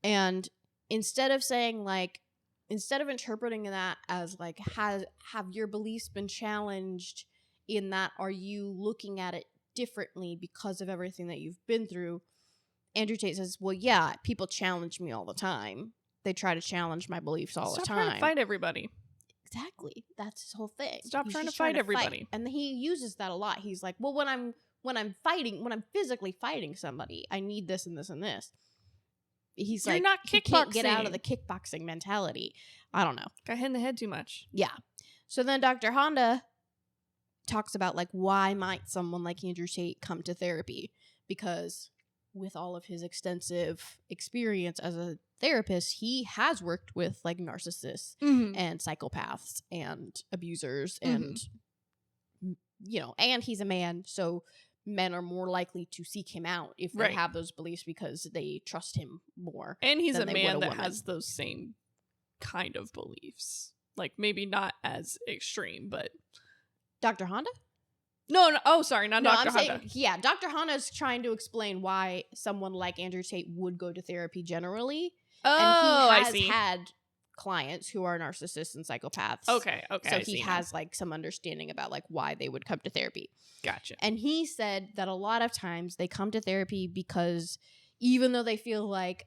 And instead of interpreting that as like, have your beliefs been challenged in that, are you looking at it differently because of everything that you've been through? Andrew Tate says, well, yeah, people challenge me all the time. They try to challenge my beliefs all the time. Stop trying to fight everybody. Exactly. That's his whole thing. Stop trying to fight everybody. Fight. And he uses that a lot. He's like, well, when I'm physically fighting somebody, I need this and this and this. He's You're like, not he can't get out of the kickboxing mentality. I don't know. Got hit in the head too much. Yeah. So then Dr. Honda talks about like why might someone like Andrew Tate come to therapy, because with all of his extensive experience as a therapist, he has worked with like narcissists and psychopaths and abusers and and he's a man, so men are more likely to seek him out if they have those beliefs because they trust him more. And he's a man that has those same kind of beliefs, like maybe not as extreme, but Dr. Honda? No. Oh, sorry, not Dr. Honda. Yeah, Dr. Honda is trying to explain why someone like Andrew Tate would go to therapy generally. Oh, and he has I see. had clients who are narcissists and psychopaths. Okay. So he has like some understanding about like why they would come to therapy. Gotcha. And he said that a lot of times they come to therapy because even though they feel like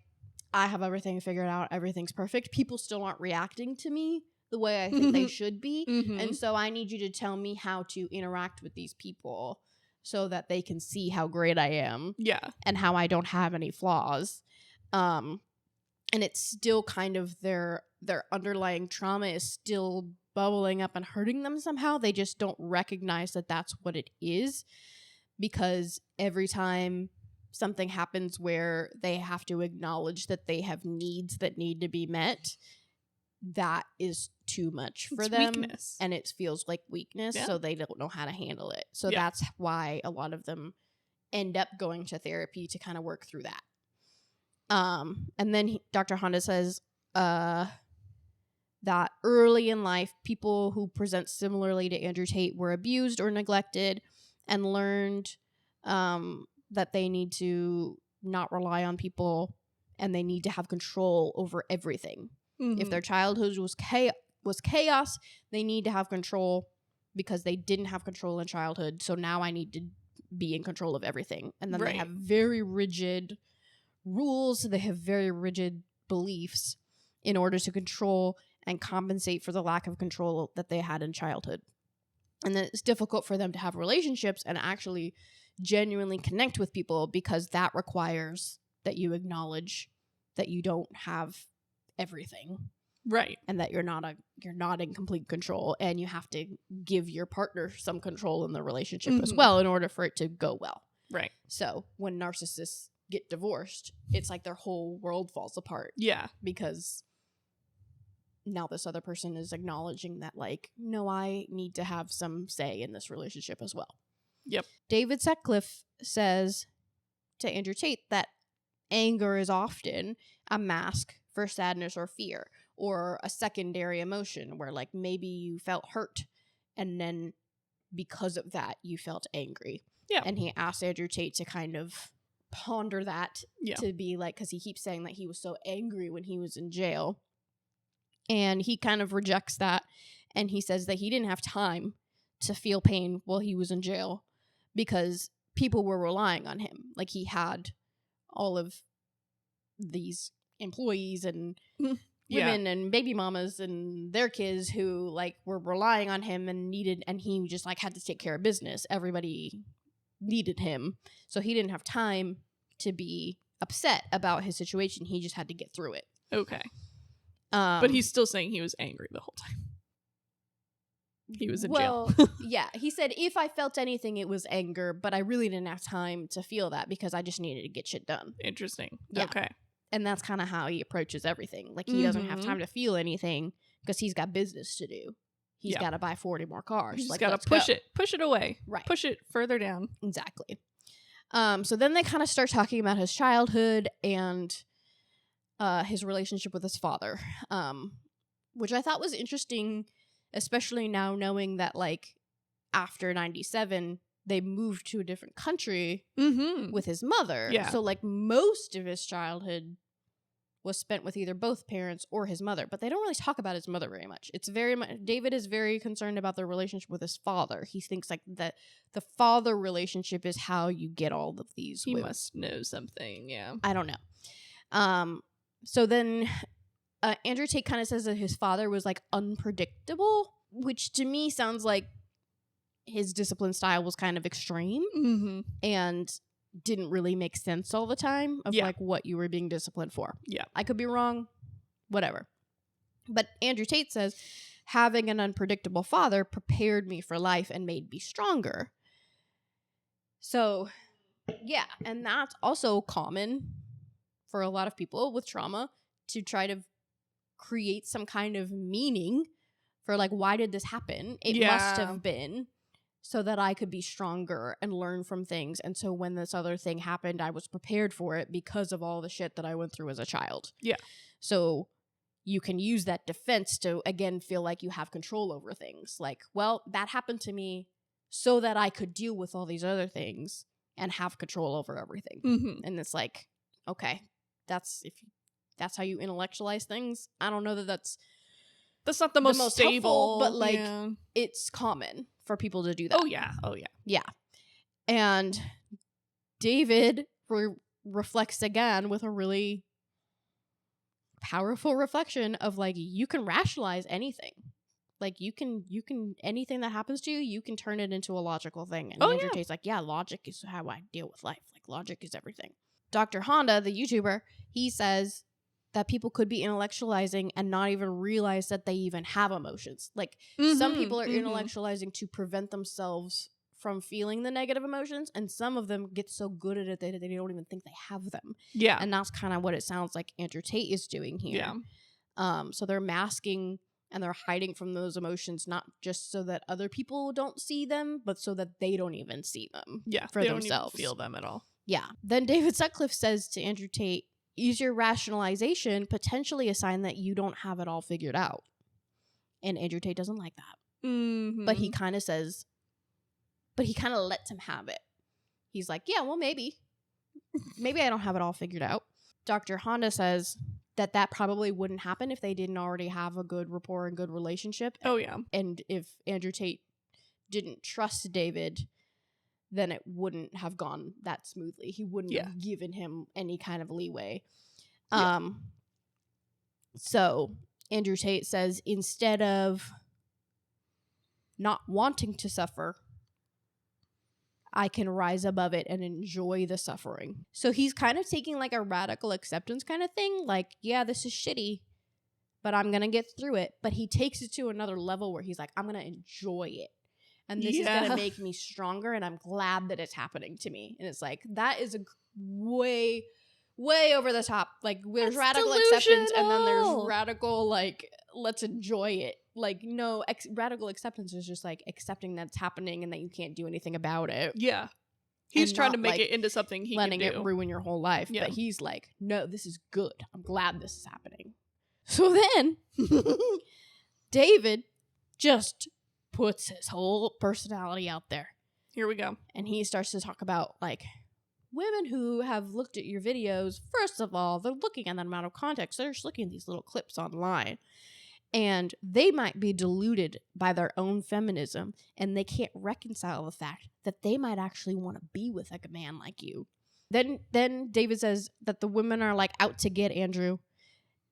I have everything figured out, everything's perfect, people still aren't reacting to me the way I think they should be. And so I need you to tell me how to interact with these people so that they can see how great I am. Yeah. And how I don't have any flaws. And it's still kind of their underlying trauma is still bubbling up and hurting them somehow. They just don't recognize that that's what it is, because every time something happens where they have to acknowledge that they have needs that need to be met, that is too much for them. Weakness. And it feels like weakness, so they don't know how to handle it. So that's why a lot of them end up going to therapy to kind of work through that. And then Dr. Honda says that early in life, people who present similarly to Andrew Tate were abused or neglected and learned that they need to not rely on people and they need to have control over everything. If their childhood was chaos, they need to have control because they didn't have control in childhood. So now I need to be in control of everything. And then they have very rigid rules. They have very rigid beliefs in order to control and compensate for the lack of control that they had in childhood. And then it's difficult for them to have relationships and actually genuinely connect with people because that requires that you acknowledge that you don't have everything. Right. And that you're not in complete control, and you have to give your partner some control in the relationship as well in order for it to go well. Right. So when narcissists get divorced, it's like their whole world falls apart. Yeah. Because now this other person is acknowledging that, like, no, I need to have some say in this relationship as well. Yep. David Sutcliffe says to Andrew Tate that anger is often a mask for sadness or fear, or a secondary emotion where, like, maybe you felt hurt and then because of that you felt angry. Yeah. And he asked Andrew Tate to kind of ponder that, to be like, because he keeps saying that he was so angry when he was in jail, and he kind of rejects that, and he says that he didn't have time to feel pain while he was in jail because people were relying on him. Like, he had all of these employees and women and baby mamas and their kids who, like, were relying on him and he just, like, had to take care of business. Everybody needed him, so he didn't have time to be upset about his situation. He just had to get through it. Okay. But he's still saying he was angry the whole time. He was in jail. Yeah, he said, if I felt anything, it was anger, but I really didn't have time to feel that because I just needed to get shit done. Interesting. Yeah. Okay. And that's kind of how he approaches everything. Like, he doesn't have time to feel anything because he's got business to do. He's got to buy 40 more cars. He's like, got to push it away. Right. Push it further down. Exactly. So then they kind of start talking about his childhood and his relationship with his father, which I thought was interesting, especially now knowing that, like, after 97, they moved to a different country with his mother. Yeah. So, like, most of his childhood was spent with either both parents or his mother, but they don't really talk about his mother very much. It's very much, David is very concerned about the relationship with his father. He thinks, like, that the father relationship is how you get all of these. He must know something. Yeah. I don't know. So then Andrew Tate kind of says that his father was, like, unpredictable, which to me sounds like his discipline style was kind of extreme and didn't really make sense all the time of like what you were being disciplined for. Yeah. I could be wrong, whatever. But Andrew Tate says, having an unpredictable father prepared me for life and made me stronger. So, yeah, and that's also common for a lot of people with trauma, to try to create some kind of meaning for, like, why did this happen? It must have been so that I could be stronger and learn from things. And so when this other thing happened, I was prepared for it because of all the shit that I went through as a child. Yeah. So you can use that defense to, again, feel like you have control over things. Like, well, that happened to me so that I could deal with all these other things and have control over everything. And it's like, okay, that's how you intellectualize things. I don't know that that's not the most stable, helpful, but, like, it's common for people to do that. Oh yeah. Yeah. And David reflects again with a really powerful reflection of, like, you can rationalize anything. Like, you can anything that happens to you, you can turn it into a logical thing. And Andrew Tate's like, yeah, logic is how I deal with life. Like, logic is everything. Dr. Honda, the YouTuber, he says that people could be intellectualizing and not even realize that they even have emotions. Like, some people are intellectualizing to prevent themselves from feeling the negative emotions, and some of them get so good at it that they don't even think they have them. Yeah. And that's kind of what it sounds like Andrew Tate is doing here. Yeah. So they're masking and they're hiding from those emotions, not just so that other people don't see them, but so that they don't even see them for they themselves. Don't even feel them at all. Yeah. Then David Sutcliffe says to Andrew Tate, is your rationalization potentially a sign that you don't have it all figured out? And Andrew Tate doesn't like that. But he kind of says, but he kind of lets him have it. He's like, yeah, well, maybe I don't have it all figured out. Dr. Honda says that probably wouldn't happen if they didn't already have a good rapport and good relationship. Oh, yeah. And if Andrew Tate didn't trust David, then it wouldn't have gone that smoothly. He wouldn't have given him any kind of leeway. So Andrew Tate says, instead of not wanting to suffer, I can rise above it and enjoy the suffering. So he's kind of taking like a radical acceptance kind of thing. Like, yeah, this is shitty, but I'm going to get through it. But he takes it to another level where he's like, I'm going to enjoy it. And this is going to make me stronger. And I'm glad that it's happening to me. And it's like, that is a way over the top. Like, there's radical acceptance, and then there's radical, like, let's enjoy it. Like, no, radical acceptance is just like accepting that it's happening and that you can't do anything about it. Yeah. He's trying to make it into something he can do. Letting it ruin your whole life. Yeah. But he's like, no, this is good. I'm glad this is happening. So then, David just puts his whole personality out there. Here we go. And he starts to talk about, like, women who have looked at your videos. First of all, they're looking at that amount of context. They're just looking at these little clips online. And they might be deluded by their own feminism, and they can't reconcile the fact that they might actually want to be with, like, a man like you. Then David says that the women are, like, out to get Andrew.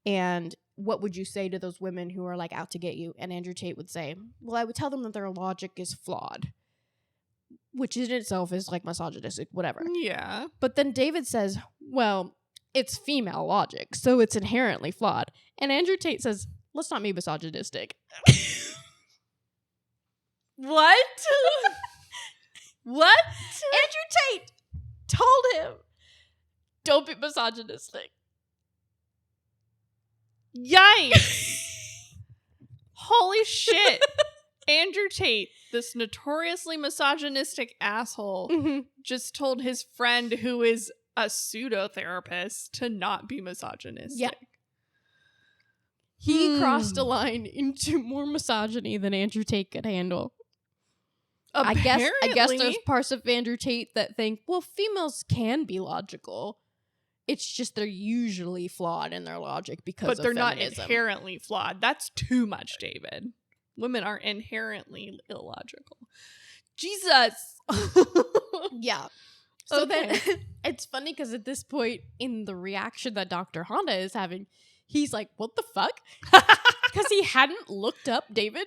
And what would you say to those women who are, like, out to get you? And Andrew Tate would say, well, I would tell them that their logic is flawed, which in itself is, like, misogynistic, whatever. Yeah. But then David says, well, it's female logic, so it's inherently flawed. And Andrew Tate says, let's not be misogynistic. What? What? Andrew Tate told him, don't be misogynistic. Yikes. Holy shit. Andrew Tate, this notoriously misogynistic asshole, just told his friend who is a pseudo-therapist to not be misogynistic. Yeah. He crossed a line into more misogyny than Andrew Tate could handle. Apparently. I guess there's parts of Andrew Tate that think, well, females can be logical. It's just they're usually flawed in their logic because of feminism. But they're not inherently flawed. That's too much, David. Women are inherently illogical. Jesus! Yeah. So then, it's funny because at this point in the reaction that Dr. Honda is having, he's like, what the fuck? Because he hadn't looked up David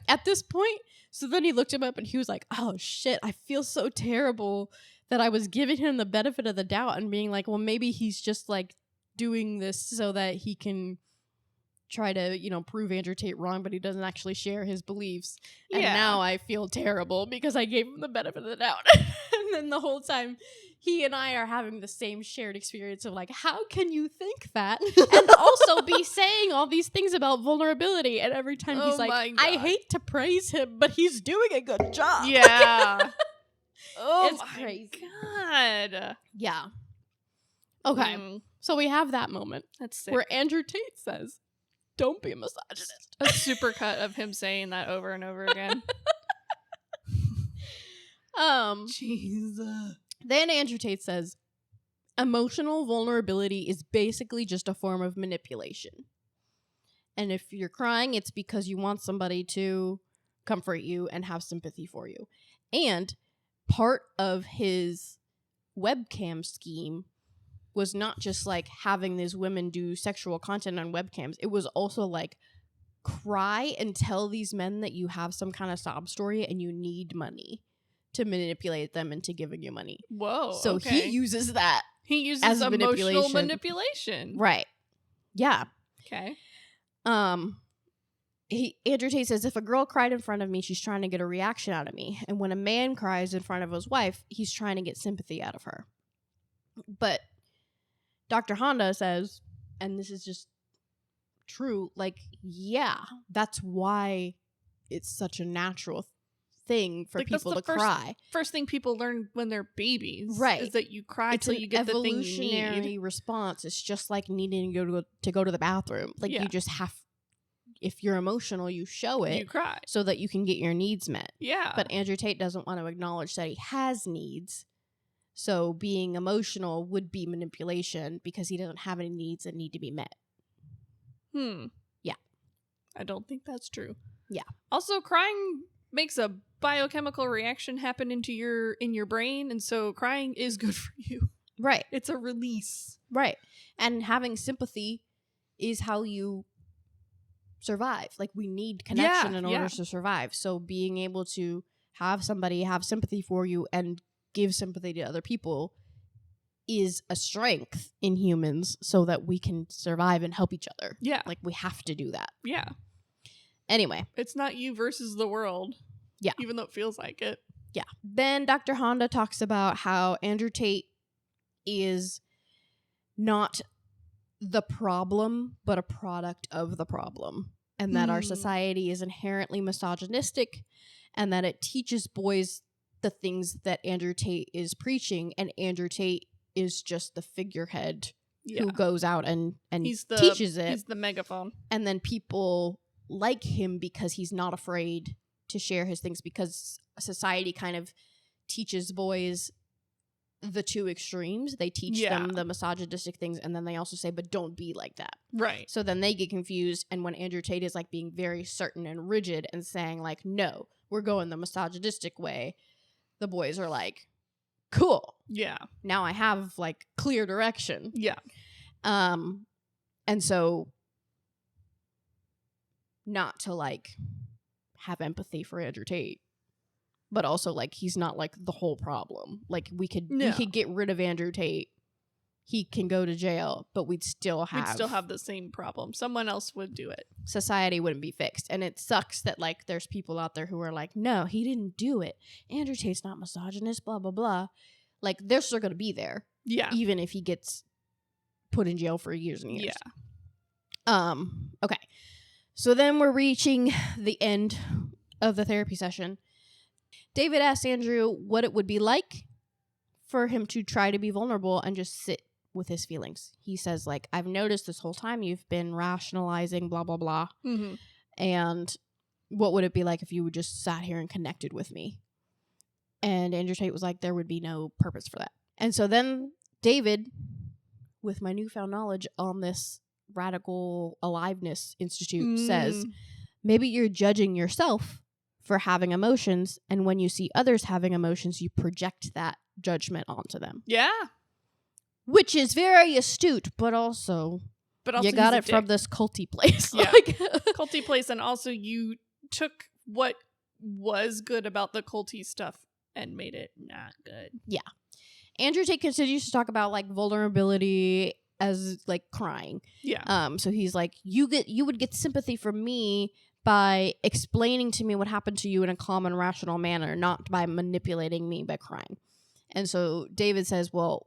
at this point. So then he looked him up and he was like, oh shit, I feel so terrible that I was giving him the benefit of the doubt and being like, well, maybe he's just like doing this so that he can try to, you know, prove Andrew Tate wrong, but he doesn't actually share his beliefs. And now I feel terrible because I gave him the benefit of the doubt. And then the whole time he and I are having the same shared experience of like, how can you think that and also be saying all these things about vulnerability? And every time he's like, I hate to praise him, but he's doing a good job. Yeah. Oh, it's crazy. God. Yeah. Okay. So we have that moment. That's sick. Where Andrew Tate says, don't be a misogynist. A supercut of him saying that over and over again. Jesus. Then Andrew Tate says, emotional vulnerability is basically just a form of manipulation. And if you're crying, it's because you want somebody to comfort you and have sympathy for you. And part of his webcam scheme was not just like having these women do sexual content on webcams. It was also like cry and tell these men that you have some kind of sob story and you need money to manipulate them into giving you money. Whoa. So he uses that. He uses as emotional manipulation. Right. Yeah. Okay. Andrew Tate says, if a girl cried in front of me, she's trying to get a reaction out of me. And when a man cries in front of his wife, he's trying to get sympathy out of her. But Dr. Honda says, and this is just true, like, yeah, that's why it's such a natural thing for people to cry. First thing people learn when they're babies, right? Is that you cry until you get the thing you need. It's an evolutionary response. It's just like needing to go to the bathroom. Like you just have. If you're emotional, you show it. You cry so that you can get your needs met. Yeah. But Andrew Tate doesn't want to acknowledge that he has needs. So being emotional would be manipulation because he doesn't have any needs that need to be met. Yeah. I don't think that's true. Yeah. Also, crying makes a biochemical reaction happen in your brain, and so crying is good for you. Right. It's a release. Right. And having sympathy is how you survive. Like, we need connection Yeah, in order to survive. So being able to have somebody have sympathy for you and give sympathy to other people is a strength in humans so that we can survive and help each other. Yeah. Like, we have to do that. Yeah. Anyway. It's not you versus the world. Yeah. Even though it feels like it. Yeah. Then Dr. Honda talks about how Andrew Tate is not the problem, but a product of the problem. And that our society is inherently misogynistic, and that it teaches boys the things that Andrew Tate is preaching, and Andrew Tate is just the figurehead who goes out and teaches it. He's the megaphone. And then people like him because he's not afraid to share his things, because society kind of teaches boys the two extremes. They teach them the misogynistic things, and then they also say, but don't be like that. Right. So then they get confused, and when Andrew Tate is like being very certain and rigid and saying like, no, we're going the misogynistic way, the boys are like, cool. Yeah. Now I have like clear direction. Yeah. And so not to like have empathy for Andrew Tate, but also like he's not like the whole problem. Like we could get rid of Andrew Tate. He can go to jail, but we'd still have the same problem. Someone else would do it. Society wouldn't be fixed. And it sucks that like there's people out there who are like, no, he didn't do it. Andrew Tate's not misogynist, blah, blah, blah. Like they're still going to be there. Yeah. Even if he gets put in jail for years and years. Yeah. Okay. So then we're reaching the end of the therapy session. David asks Andrew what it would be like for him to try to be vulnerable and just sit with his feelings. He says, like, I've noticed this whole time you've been rationalizing, blah, blah, blah. Mm-hmm. And what would it be like if you just sat here and connected with me? And Andrew Tate was like, there would be no purpose for that. And so then David, with my newfound knowledge on this Radical Aliveness Institute, says, maybe you're judging yourself for having emotions, and when you see others having emotions, you project that judgment onto them. Yeah. Which is very astute, but also you got it from this culty place. Yeah. Like, culty place, and also you took what was good about the culty stuff and made it not good. Yeah. Andrew Tate continues to talk about like vulnerability as like crying. Yeah. So he's like, you would get sympathy from me by explaining to me what happened to you in a calm and rational manner, not by manipulating me by crying. And so David says, well,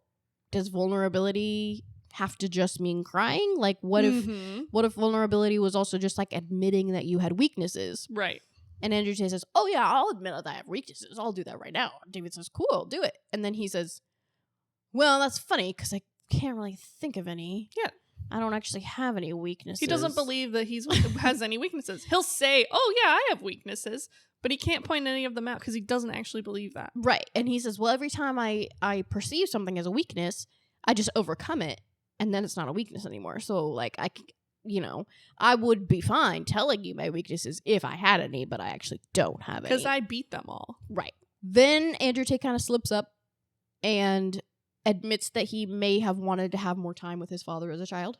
does vulnerability have to just mean crying? Like, what if vulnerability was also just like admitting that you had weaknesses? Right. And Andrew Tate says, oh yeah, I'll admit that I have weaknesses. I'll do that right now. David says, cool, do it. And then he says, well, that's funny because I can't really think of any. Yeah. I don't actually have any weaknesses. He doesn't believe that he has any weaknesses. He'll say, oh yeah, I have weaknesses, but he can't point any of them out because he doesn't actually believe that. Right. And he says, well, every time I perceive something as a weakness, I just overcome it, and then it's not a weakness anymore. So, like, I would be fine telling you my weaknesses if I had any, but I actually don't have any. Because I beat them all. Right. Then Andrew Tate kind of slips up and admits that he may have wanted to have more time with his father as a child.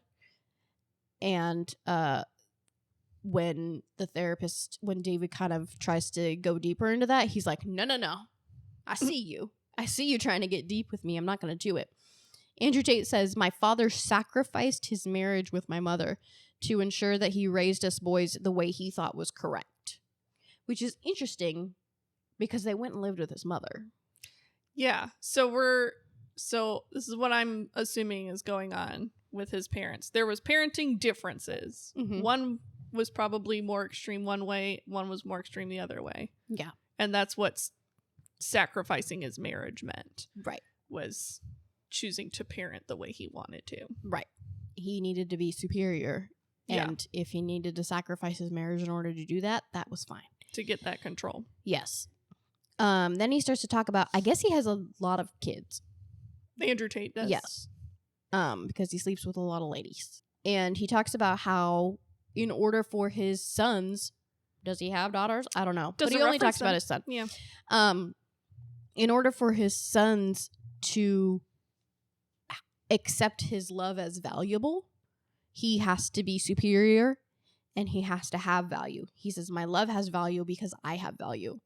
And when David kind of tries to go deeper into that, he's like, no. I see you. I see you trying to get deep with me. I'm not going to do it. Andrew Tate says, my father sacrificed his marriage with my mother to ensure that he raised us boys the way he thought was correct. Which is interesting because they went and lived with his mother. Yeah. So this is what I'm assuming is going on with his parents. There was parenting differences. Mm-hmm. One was probably more extreme one way, one was more extreme the other way. Yeah. And that's what sacrificing his marriage meant. Right. Was choosing to parent the way he wanted to. Right. He needed to be superior. And if he needed to sacrifice his marriage in order to do that, that was fine. To get that control. Yes. Then he starts to talk about, I guess he has a lot of kids. Andrew Tate does. Yes. Because he sleeps with a lot of ladies. And he talks about how in order for his sons, does he have daughters? I don't know. But he only talks about his son. Yeah. In order for his sons to accept his love as valuable, he has to be superior and he has to have value. He says, my love has value because I have value.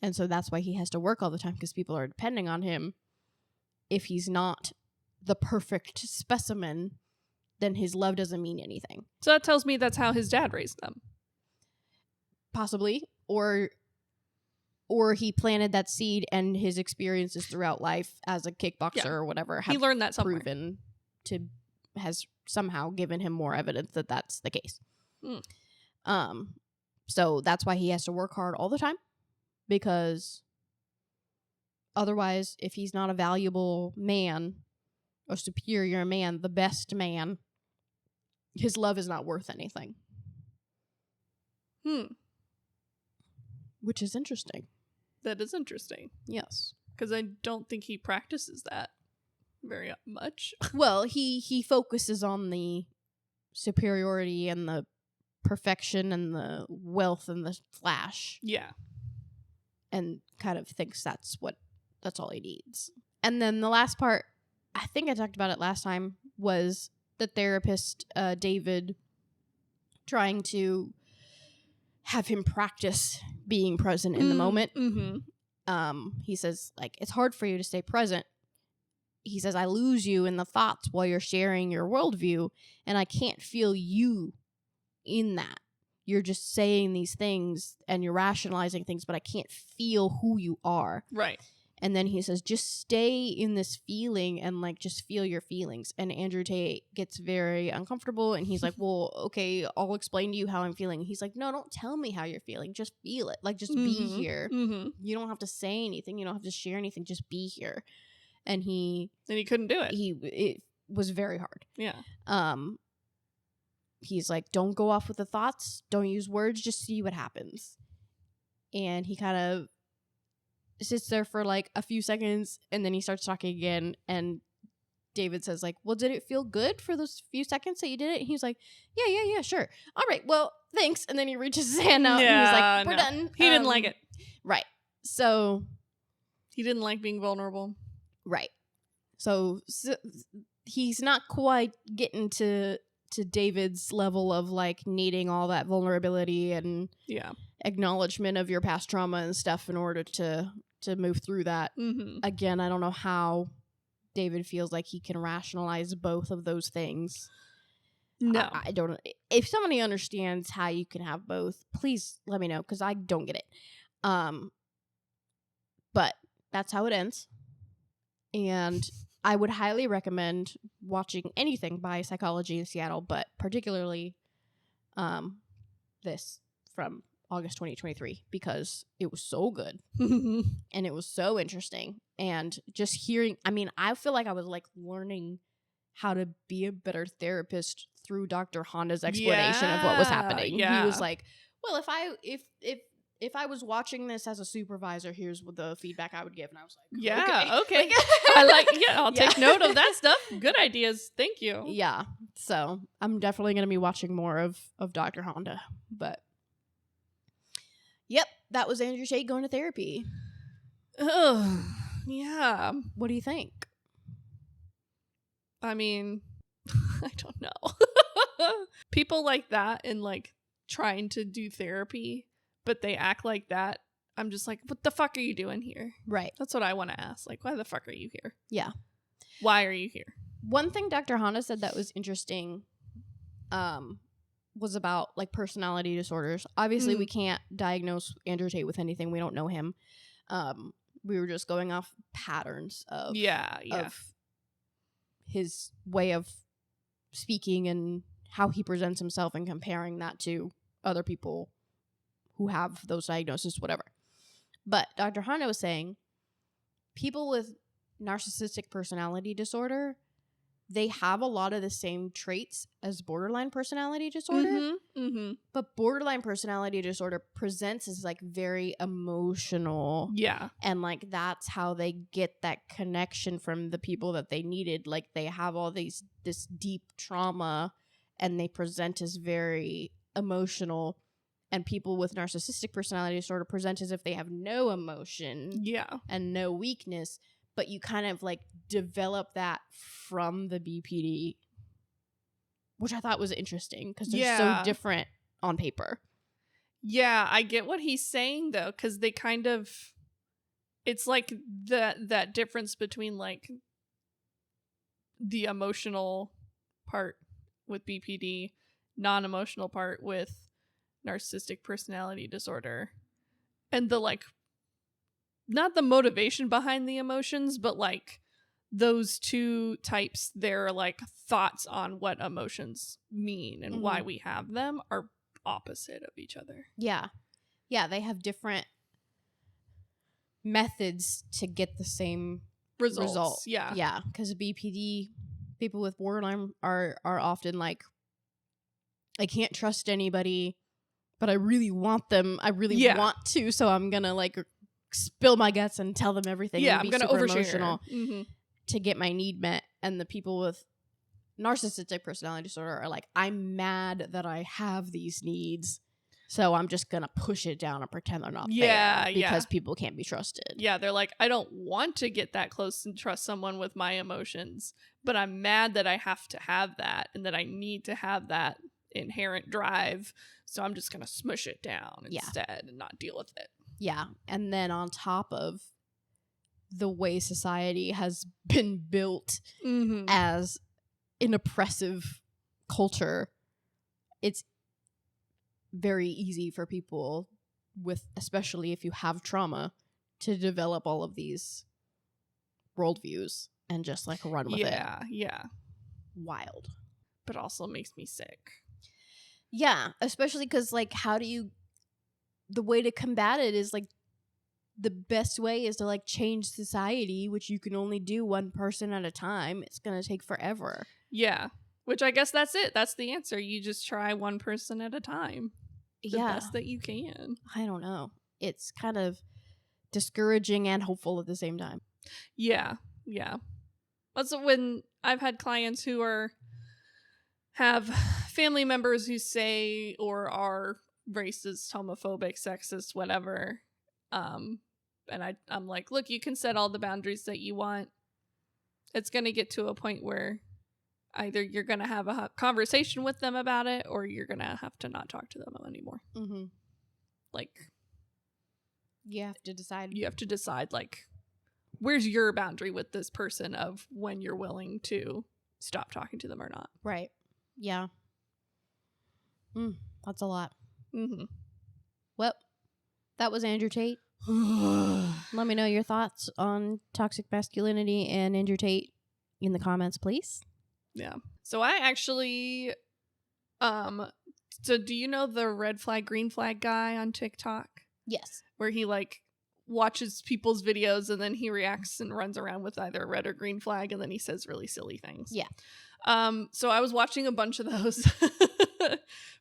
And so that's why he has to work all the time, because people are depending on him. If he's not the perfect specimen, then his love doesn't mean anything. So that tells me that's how his dad raised them. Possibly. Or he planted that seed, and his experiences throughout life as a kickboxer or whatever have he learned that somewhere. proven has somehow given him more evidence that that's the case. So that's why he has to work hard all the time, because otherwise, if he's not a valuable man, a superior man, the best man, his love is not worth anything. Which is interesting. That is interesting. Yes. Because I don't think he practices that very much. Well, he focuses on the superiority and the perfection and the wealth and the flash. Yeah. And kind of thinks that's all he needs. And then the last part, I think I talked about it last time, was the therapist, David, trying to have him practice being present in the moment. He says, like, it's hard for you to stay present. He says, I lose you in the thoughts while you're sharing your worldview, and I can't feel you in that. You're just saying these things and you're rationalizing things, but I can't feel who you are. Right. And then he says, just stay in this feeling and, like, just feel your feelings. And Andrew Tate gets very uncomfortable, and he's like, well, okay, I'll explain to you how I'm feeling. He's like, no, don't tell me how you're feeling. Just feel it. Like, just be here. You don't have to say anything. You don't have to share anything. Just be here. And he couldn't do it. It was very hard. Yeah. He's like, don't go off with the thoughts. Don't use words. Just see what happens. And he kind of sits there for like a few seconds, and then he starts talking again. And David says, like, well, did it feel good for those few seconds that you did it? And he's like, yeah, sure. All right, well, thanks. And then he reaches his hand out, and he's like, we're done. He didn't like it. Right. So he didn't like being vulnerable. Right. So he's not quite getting to David's level of, like, needing all that vulnerability and acknowledgement of your past trauma and stuff in order to move through that. Again, I don't know how David feels like he can rationalize both of those things. No. I don't. If somebody understands how you can have both, please let me know, because I don't get it. But that's how it ends. And I would highly recommend watching anything by Psychology in Seattle, but particularly this from August 2023, because it was so good and it was so interesting. And just hearing, I mean, I feel like I was, like, learning how to be a better therapist through Dr. Honda's explanation of what was happening. He was like, well, if I was watching this as a supervisor, here's what the feedback I would give. And I was like, okay. I'll take note of that stuff. Good ideas. Thank you. Yeah. So I'm definitely going to be watching more of Dr. Honda. But yep, that was Andrew Tate going to therapy. Ugh. Yeah. What do you think? I mean, I don't know. People like that and, like, trying to do therapy, but they act like that. I'm just like, what the fuck are you doing here? Right. That's what I want to ask. Like, why the fuck are you here? Yeah. Why are you here? One thing Dr. Honda said that was interesting was about, like, personality disorders. Obviously, we can't diagnose Andrew Tate with anything. We don't know him. We were just going off patterns of his way of speaking and how he presents himself, and comparing that to other people who have those diagnoses, whatever. But Dr. Honda was saying people with narcissistic personality disorder, they have a lot of the same traits as borderline personality disorder. But borderline personality disorder presents as, like, very emotional. Yeah. And, like, that's how they get that connection from the people that they needed. Like, they have all this deep trauma, and they present as very emotional. And people with narcissistic personality disorder present as if they have no emotion. Yeah. And no weakness. But you kind of, like, develop that from the BPD. which I thought was interesting because they're Yeah. so different on paper. Yeah, I get what he's saying though, because they kind of, it's like that difference between like the emotional part with BPD, non-emotional part with narcissistic personality disorder, and the like, not the motivation behind the emotions, but like those two types, their like thoughts on what emotions mean and why we have them are opposite of each other. Yeah. Yeah, they have different methods to get the same result. Yeah. Yeah, because BPD, people with borderline are often like, I can't trust anybody, but I really want them. I really want to, so I'm gonna like spill my guts and tell them everything. Yeah, and I'm be gonna super overshare emotional to get my need met. And the people with narcissistic personality disorder are like, I'm mad that I have these needs, so I'm just gonna push it down and pretend they're not there because people can't be trusted. Yeah, they're like, I don't want to get that close and trust someone with my emotions, but I'm mad that I have to have that and that I need to have that inherent drive, so I'm just gonna smush it down instead and not deal with it. Yeah, and then on top of the way society has been built as an oppressive culture, it's very easy for people with, especially if you have trauma, to develop all of these worldviews and just like run with it. Yeah. Wild. But also makes me sick. Yeah, especially because like, the way to combat it is like, the best way is to like change society, which you can only do one person at a time. It's gonna take forever. Yeah, which I guess that's it. That's the answer. You just try one person at a time. The best that you can. I don't know. It's kind of discouraging and hopeful at the same time. Yeah. That's when I've had clients who have family members who say or are racist, homophobic, sexist, whatever. And I'm like, look, you can set all the boundaries that you want. It's going to get to a point where either you're going to have a conversation with them about it, or you're going to have to not talk to them anymore. Like, you have to decide, like, where's your boundary with this person of when you're willing to stop talking to them or not. Right. Yeah. That's a lot. Well, that was Andrew Tate. Let me know your thoughts on toxic masculinity and Andrew Tate in the comments, please. Yeah. So I actually, so do you know the red flag, green flag guy on TikTok? Yes. Where he like watches people's videos and then he reacts and runs around with either a red or green flag and then he says really silly things. Yeah. So I was watching a bunch of those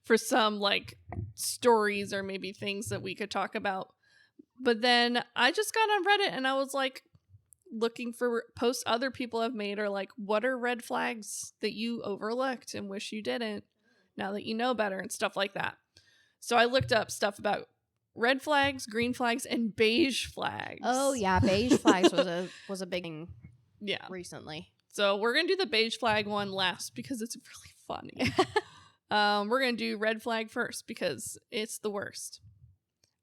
for some like stories or maybe things that we could talk about. But then I just got on Reddit and I was like looking for posts other people have made, or like, what are red flags that you overlooked and wish you didn't now that you know better and stuff like that. So I looked up stuff about red flags, green flags, and beige flags. Oh yeah, beige flags was a big thing recently. So we're going to do the beige flag one last because it's really funny. We're going to do red flag first because it's the worst.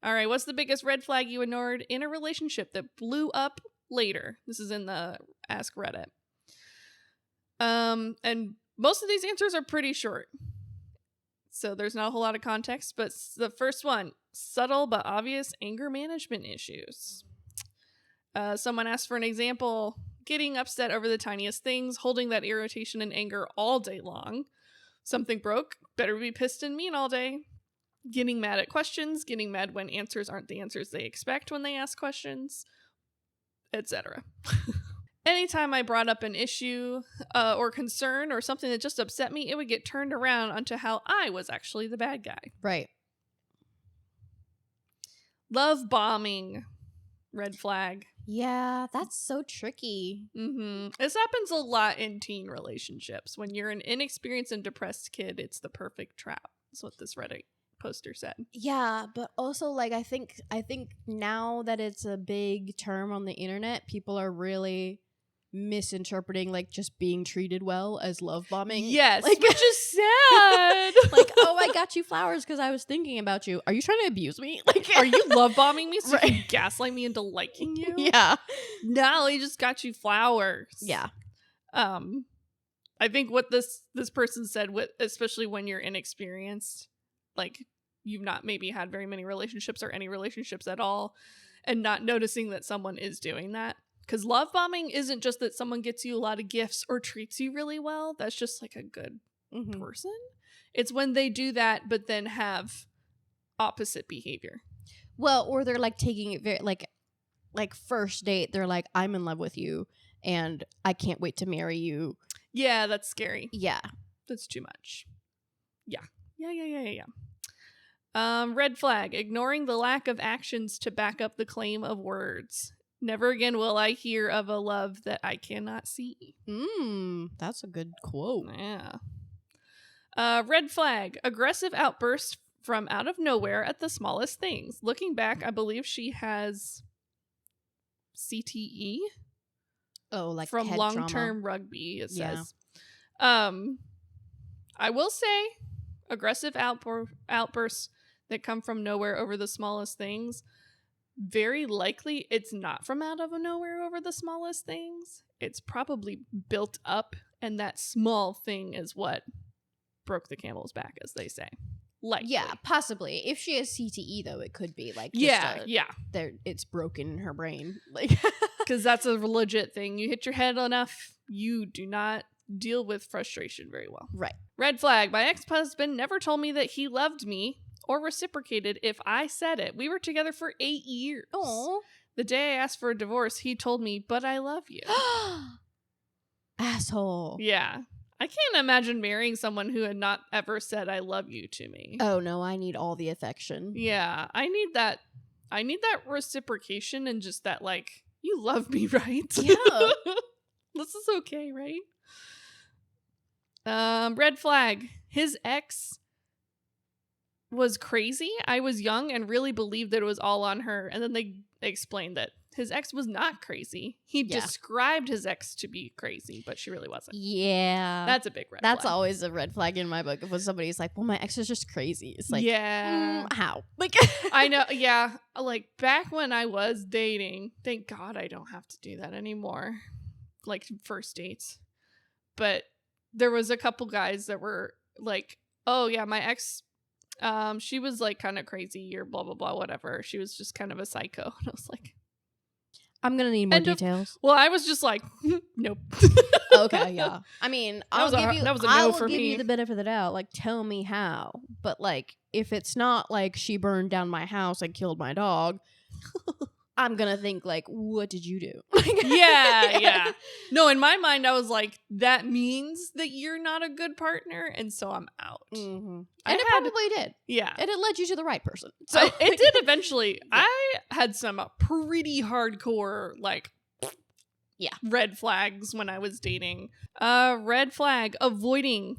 All right, what's the biggest red flag you ignored in a relationship that blew up later? This is in the Ask Reddit. And most of these answers are pretty short, so there's not a whole lot of context, but the first one, subtle but obvious anger management issues. Someone asked for an example: getting upset over the tiniest things, holding that irritation and anger all day long. Something broke, better be pissed and mean all day. Getting mad at questions, getting mad when answers aren't the answers they expect when they ask questions, etc. Anytime I brought up an issue or concern or something that just upset me, it would get turned around onto how I was actually the bad guy. Right. Love bombing. Red flag. Yeah, that's so tricky. This happens a lot in teen relationships. When you're an inexperienced and depressed kid, it's the perfect trap. That's what this Reddit poster said. Yeah, but also like I think now that it's a big term on the internet, people are really misinterpreting like just being treated well as love bombing. Yes, like, which is sad. Like, oh, I got you flowers because I was thinking about you. Are you trying to abuse me? Like, are you love bombing me so Right. you can gaslight me into liking you? Yeah. No, he just got you flowers. Yeah. I think what this person said, especially when you're inexperienced, like you've not maybe had very many relationships or any relationships at all, and not noticing that someone is doing that. Because love bombing isn't just that someone gets you a lot of gifts or treats you really well. That's just like a good person. It's when they do that, but then have opposite behavior. Well, or they're like taking it very like first date. They're like, I'm in love with you and I can't wait to marry you. Yeah, that's scary. Yeah. That's too much. Yeah. Red flag, ignoring the lack of actions to back up the claim of words. Never again will I hear of a love that I cannot see. That's a good quote. Yeah. Red flag, aggressive outburst from out of nowhere at the smallest things. Looking back, I believe she has CTE. Oh, like from head long-term trauma. Rugby, it says. I will say, aggressive outbursts that come from nowhere over the smallest things, very likely it's not from out of nowhere over the smallest things. It's probably built up, and that small thing is what broke the camel's back, as they say. Likely. Yeah, possibly. If she has CTE, though, it could be like it's broken in her brain, like because that's a legit thing. You hit your head enough, you do not deal with frustration very well. Right. Red flag. My ex-husband never told me that he loved me or reciprocated if I said it. We were together for 8 years. Oh. The day I asked for a divorce, he told me, "But I love you." Asshole. Yeah. I can't imagine marrying someone who had not ever said "I love you" to me. Oh no, I need all the affection. Yeah, I need that reciprocation and just that, like, you love me, right? Yeah. This is okay, right? Red flag. His ex was crazy. I was young and really believed that it was all on her. And then they explained that his ex was not crazy. He described his ex to be crazy, but she really wasn't. Yeah. That's a big red flag. That's always a red flag in my book. When somebody's like, well, my ex is just crazy. It's like, how? Like, I know. Yeah. Like, back when I was dating, thank God I don't have to do that anymore. Like, first dates. But there was a couple guys that were like, oh yeah, my ex, she was like kind of crazy or blah, blah, blah, whatever. She was just kind of a psycho. And I was like, I'm going to need more details. Well, I was just like, nope. Okay, yeah. I mean, I'll give you the benefit of the doubt. Like, tell me how. But like, if it's not like she burned down my house and killed my dog, I'm going to think like, what did you do? Yeah. No, in my mind, I was like, that means that you're not a good partner. And so I'm out. Mm-hmm. And it probably did. Yeah. And it led you to the right person. So it did eventually. Yeah. I had some pretty hardcore, like, red flags when I was dating. Red flag, avoiding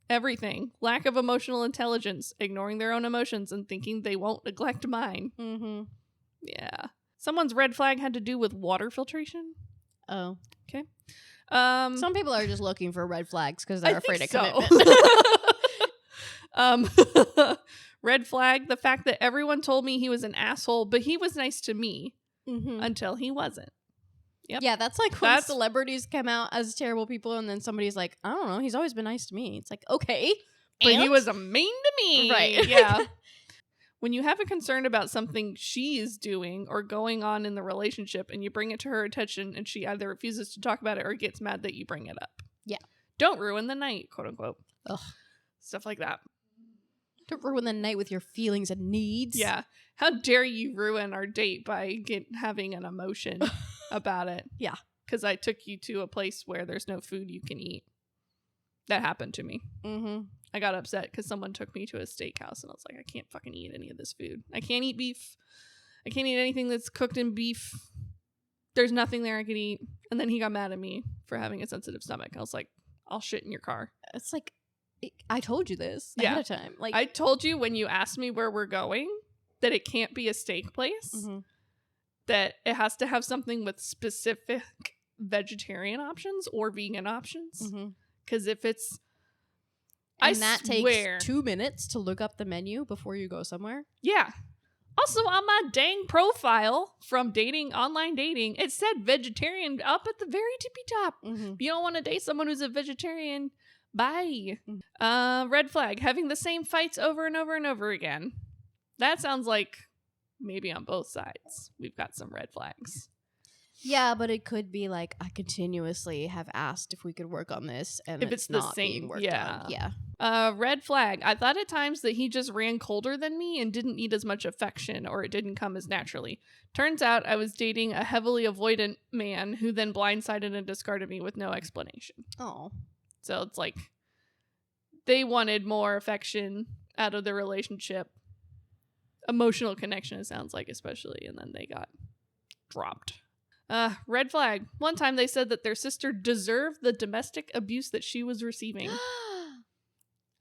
everything. Lack of emotional intelligence, ignoring their own emotions and thinking they won't neglect mine. Mm-hmm. Yeah. Someone's red flag had to do with water filtration. Oh. Okay. Some people are just looking for red flags because they're afraid of commitment. Red flag, the fact that everyone told me he was an asshole, but he was nice to me until he wasn't. Yep. Yeah, that's like when celebrities come out as terrible people and then somebody's like, I don't know, he's always been nice to me. It's like, okay. But he was mean to me. Right. Yeah. When you have a concern about something she is doing or going on in the relationship and you bring it to her attention and she either refuses to talk about it or gets mad that you bring it up. Yeah. Don't ruin the night, quote unquote. Ugh. Stuff like that. Don't ruin the night with your feelings and needs. Yeah. How dare you ruin our date by having an emotion about it? Yeah. Because I took you to a place where there's no food you can eat. That happened to me. Mm-hmm. I got upset because someone took me to a steakhouse and I was like, I can't fucking eat any of this food. I can't eat beef. I can't eat anything that's cooked in beef. There's nothing there I could eat. And then he got mad at me for having a sensitive stomach. I was like, I'll shit in your car. It's like, I told you this ahead of time. Like, I told you when you asked me where we're going that it can't be a steak place. Mm-hmm. That it has to have something with specific vegetarian options or vegan options. Mhm. Because if it's, And I that swear, takes 2 minutes to look up the menu before you go somewhere. yeah. Also, on my dang profile from online dating, it said vegetarian up at the very tippy top. Mm-hmm. If you don't want to date someone who's a vegetarian, bye. Mm. Red flag, having the same fights over and over and over again. That sounds like maybe on both sides we've got some red flags. Yeah, but it could be like, I continuously have asked if we could work on this, and If it's the not same, being worked yeah. on. Yeah. Red flag. I thought at times that he just ran colder than me and didn't need as much affection, or it didn't come as naturally. Turns out I was dating a heavily avoidant man who then blindsided and discarded me with no explanation. Oh. So it's like they wanted more affection out of the relationship. Emotional connection, it sounds like, especially, and then they got dropped. Red flag. One time they said that their sister deserved the domestic abuse that she was receiving.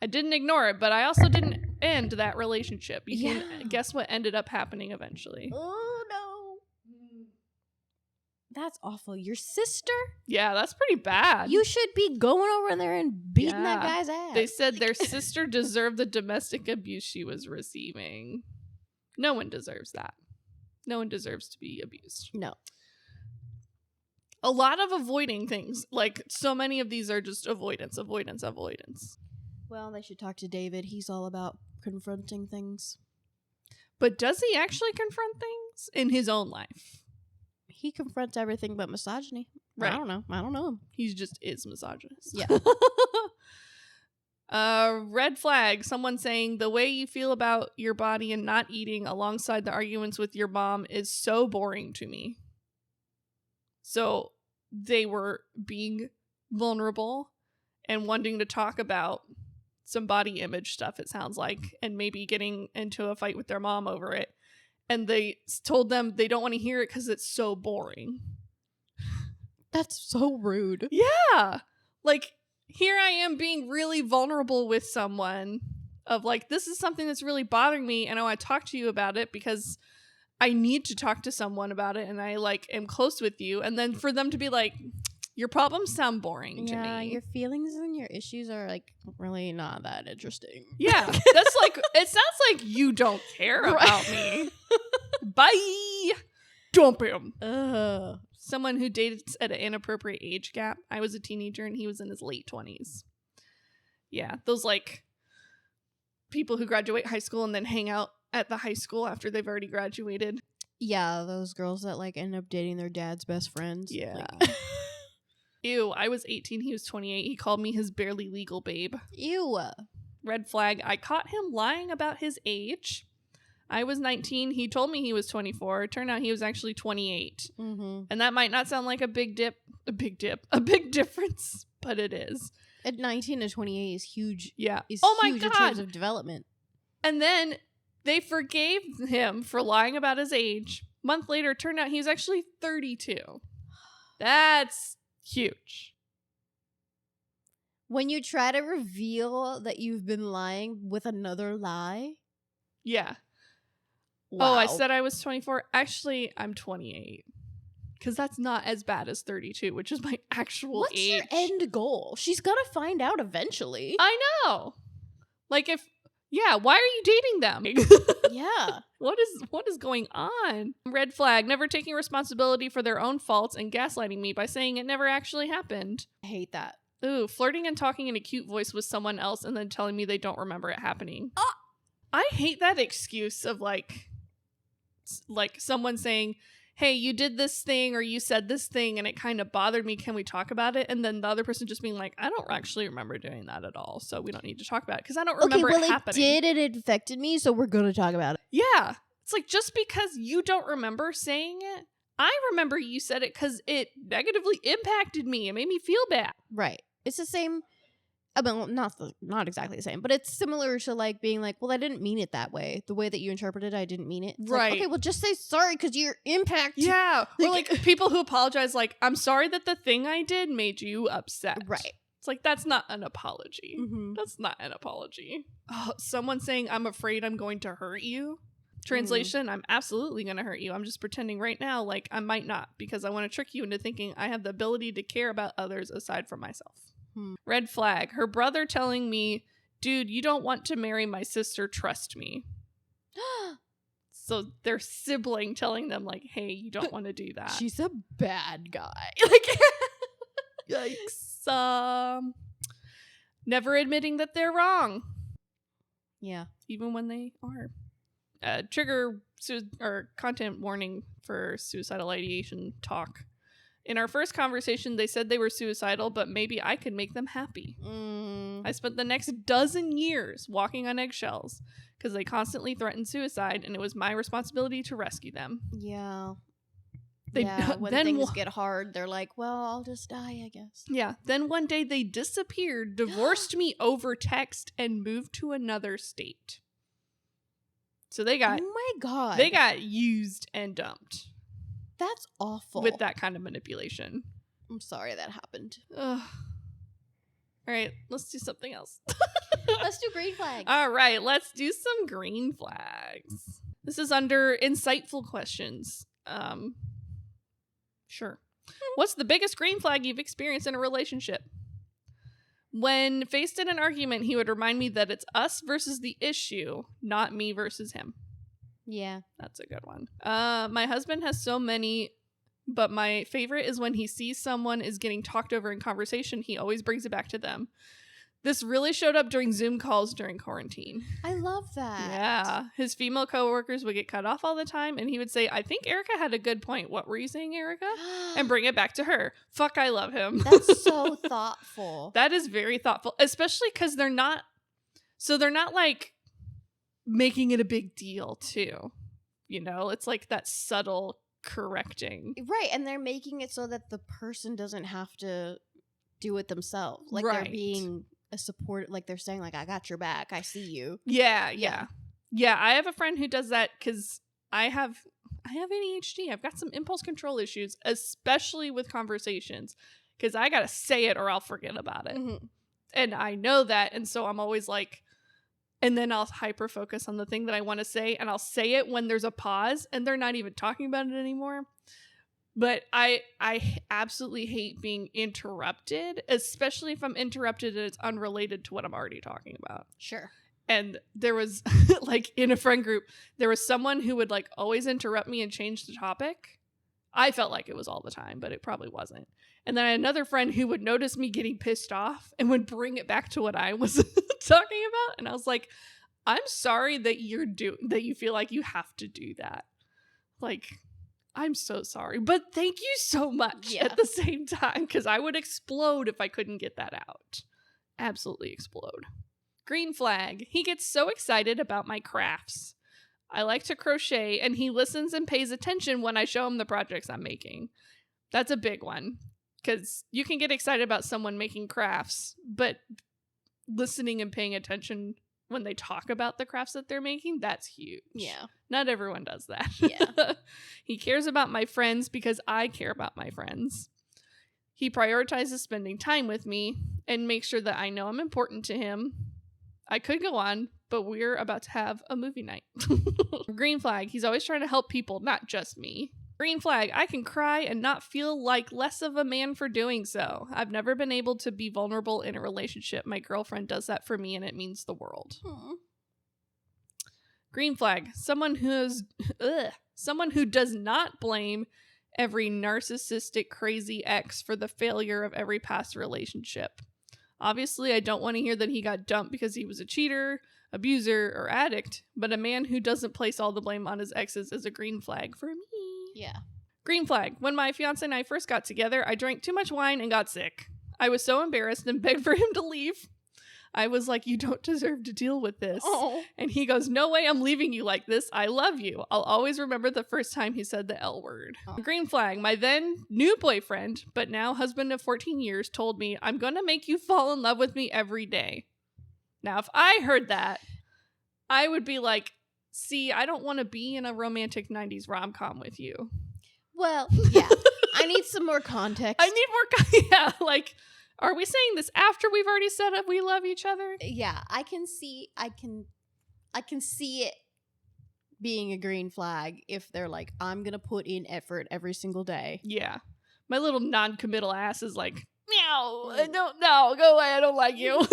I didn't ignore it, but I also didn't end that relationship. You can guess what ended up happening eventually. Oh, no. That's awful. Your sister? Yeah, that's pretty bad. You should be going over there and beating that guy's ass. They said their sister deserved the domestic abuse she was receiving. No one deserves that. No one deserves to be abused. No. A lot of avoiding things. Like, so many of these are just avoidance. Well, they should talk to David. He's all about confronting things. But does he actually confront things in his own life? He confronts everything but misogyny. Right. I don't know him. He just is misogynist. Yeah. Red flag. Someone saying the way you feel about your body and not eating alongside the arguments with your mom is so boring to me. So they were being vulnerable and wanting to talk about some body image stuff, it sounds like, and maybe getting into a fight with their mom over it. And they told them they don't want to hear it because it's so boring. That's so rude. Yeah. Like, here I am being really vulnerable with someone of like, this is something that's really bothering me and I want to talk to you about it because I need to talk to someone about it and I like am close with you. And then for them to be like, your problems sound boring to me. Yeah, your feelings and your issues are like really not that interesting. Yeah, that's like, it sounds like you don't care about me. Bye. Dump him. Someone who dated at an inappropriate age gap. I was a teenager and he was in his late 20s. Yeah, those like people who graduate high school and then hang out at the high school after they've already graduated. Yeah, those girls that like end up dating their dad's best friends. Yeah. Like, Ew, I was 18, he was 28. He called me his barely legal babe. ew. Red flag. I caught him lying about his age. I was 19. He told me he was 24. It turned out he was actually 28. Mm-hmm. And that might not sound like a big difference, but it is. At 19 to 28 is huge. Yeah. Is oh my huge God. in terms of development. And then they forgave him for lying about his age. A month later, it turned out he was actually 32. That's huge. When you try to reveal that you've been lying with another lie. Yeah. Wow. Oh, I said I was 24. Actually, I'm 28. Because that's not as bad as 32, which is my actual What's age. your end goal? She's gonna find out eventually. I know. Like why are you dating them? Yeah. What is going on? Red flag. Never taking responsibility for their own faults and gaslighting me by saying it never actually happened. I hate that. Ooh, flirting and talking in a cute voice with someone else and then telling me they don't remember it happening. I hate that excuse of like someone saying, hey, you did this thing or you said this thing and it kind of bothered me. Can we talk about it? And then the other person just being like, I don't actually remember doing that at all. So we don't need to talk about it because I don't remember it happening. It did and it affected me, so we're going to talk about it. Yeah. It's like just because you don't remember saying it, I remember you said it because it negatively impacted me. It made me feel bad. Right. It's the same. I mean, not exactly the same, but it's similar to like being like, well, I didn't mean it that way. The way that you interpreted it, I didn't mean it. It's right. Like, okay, well, just say sorry because your impact. Yeah. Or like people who apologize, like, I'm sorry that the thing I did made you upset. Right. It's like, that's not an apology. Mm-hmm. That's not an apology. Oh, someone saying, I'm afraid I'm going to hurt you. Translation, I'm absolutely going to hurt you. I'm just pretending right now like I might not, because I want to trick you into thinking I have the ability to care about others aside from myself. Red flag, her brother telling me, dude, you don't want to marry my sister, trust me. So their sibling telling them like, hey, you don't want to do that. She's a bad guy. Like, yikes. Never admitting that they're wrong. Yeah. Even when they are. Trigger or content warning for suicidal ideation talk. In our first conversation, they said they were suicidal, but maybe I could make them happy. I spent the next dozen years walking on eggshells because they constantly threatened suicide, and it was my responsibility to rescue them. Yeah. When then things get hard, they're like, well, I'll just die, I guess. Yeah. Then one day they disappeared, divorced me over text, and moved to another state. So they got... Oh my God. They got used and dumped. That's awful. With that kind of manipulation. I'm sorry that happened. Ugh. All right, let's do something else. Let's do green flags. All right, let's do some green flags. This is under insightful questions. Sure. What's the biggest green flag you've experienced in a relationship? When faced in an argument, he would remind me that it's us versus the issue, not me versus him. Yeah. That's a good one. My husband has so many, but my favorite is when he sees someone is getting talked over in conversation, he always brings it back to them. This really showed up during Zoom calls during quarantine. I love that. Yeah. His female coworkers would get cut off all the time, and he would say, I think Erica had a good point. What were you saying, Erica? And bring it back to her. Fuck, I love him. That's so thoughtful. That is very thoughtful, especially because they're not like making it a big deal too. You know, it's like that subtle correcting. Right, and they're making it so that the person doesn't have to do it themselves. Like right. They're being a support, like they're saying like, I got your back, I see you. Yeah. I have a friend who does that because I have ADHD. I've got some impulse control issues, especially with conversations, because I gotta say it or I'll forget about it. Mm-hmm. And I know that, and so I'm always like, and then I'll hyper focus on the thing that I want to say, and I'll say it when there's a pause and they're not even talking about it anymore. But I absolutely hate being interrupted, especially if I'm interrupted and it's unrelated to what I'm already talking about. Sure. And there was, like, in a friend group, there was someone who would, like, always interrupt me and change the topic. I felt like it was all the time, but it probably wasn't. And then I had another friend who would notice me getting pissed off and would bring it back to what I was talking about. And I was like, I'm sorry that that you feel like you have to do that. Like... I'm so sorry, but thank you so much at the same time, because I would explode if I couldn't get that out. Absolutely explode. Green flag. He gets so excited about my crafts. I like to crochet, and he listens and pays attention when I show him the projects I'm making. That's a big one, because you can get excited about someone making crafts, but listening and paying attention when they talk about the crafts that they're making, that's huge. Yeah. Not everyone does that. Yeah. He cares about my friends because I care about my friends. He prioritizes spending time with me and makes sure that I know I'm important to him. I could go on, but we're about to have a movie night. Green flag. He's always trying to help people, not just me. Green flag. I can cry and not feel like less of a man for doing so. I've never been able to be vulnerable in a relationship. My girlfriend does that for me, and it means the world. Aww. Green flag. Someone who does not blame every narcissistic crazy ex for the failure of every past relationship. Obviously, I don't want to hear that he got dumped because he was a cheater, abuser, or addict, but a man who doesn't place all the blame on his exes is a green flag for me. Yeah. Green flag. When my fiance and I first got together, I drank too much wine and got sick. I was so embarrassed and begged for him to leave. I was like, you don't deserve to deal with this. Oh. And he goes, no way I'm leaving you like this. I love you. I'll always remember the first time he said the L word. Oh. Green flag. My then new boyfriend, but now husband of 14 years, told me, I'm going to make you fall in love with me every day. Now, if I heard that, I would be like, see, I don't want to be in a romantic 90s rom-com with you. Well, yeah. I need some more context. Yeah, like... Are we saying this after we've already said it? We love each other? Yeah, I can see it being a green flag if they're like, I'm gonna put in effort every single day. Yeah. My little non-committal ass is like, meow, I don't know, go away, I don't like you.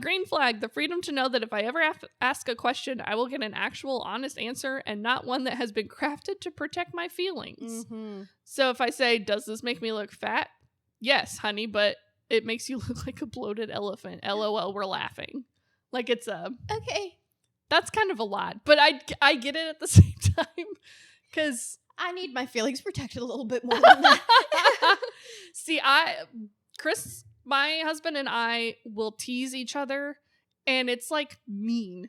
Green flag, the freedom to know that if I ever ask a question, I will get an actual honest answer and not one that has been crafted to protect my feelings. Mm-hmm. So if I say, does this make me look fat? Yes, honey, but it makes you look like a bloated elephant. LOL, we're laughing. Like it's okay. That's kind of a lot, but I get it at the same time because I need my feelings protected a little bit more than that. See, Chris, my husband and I will tease each other, and it's like mean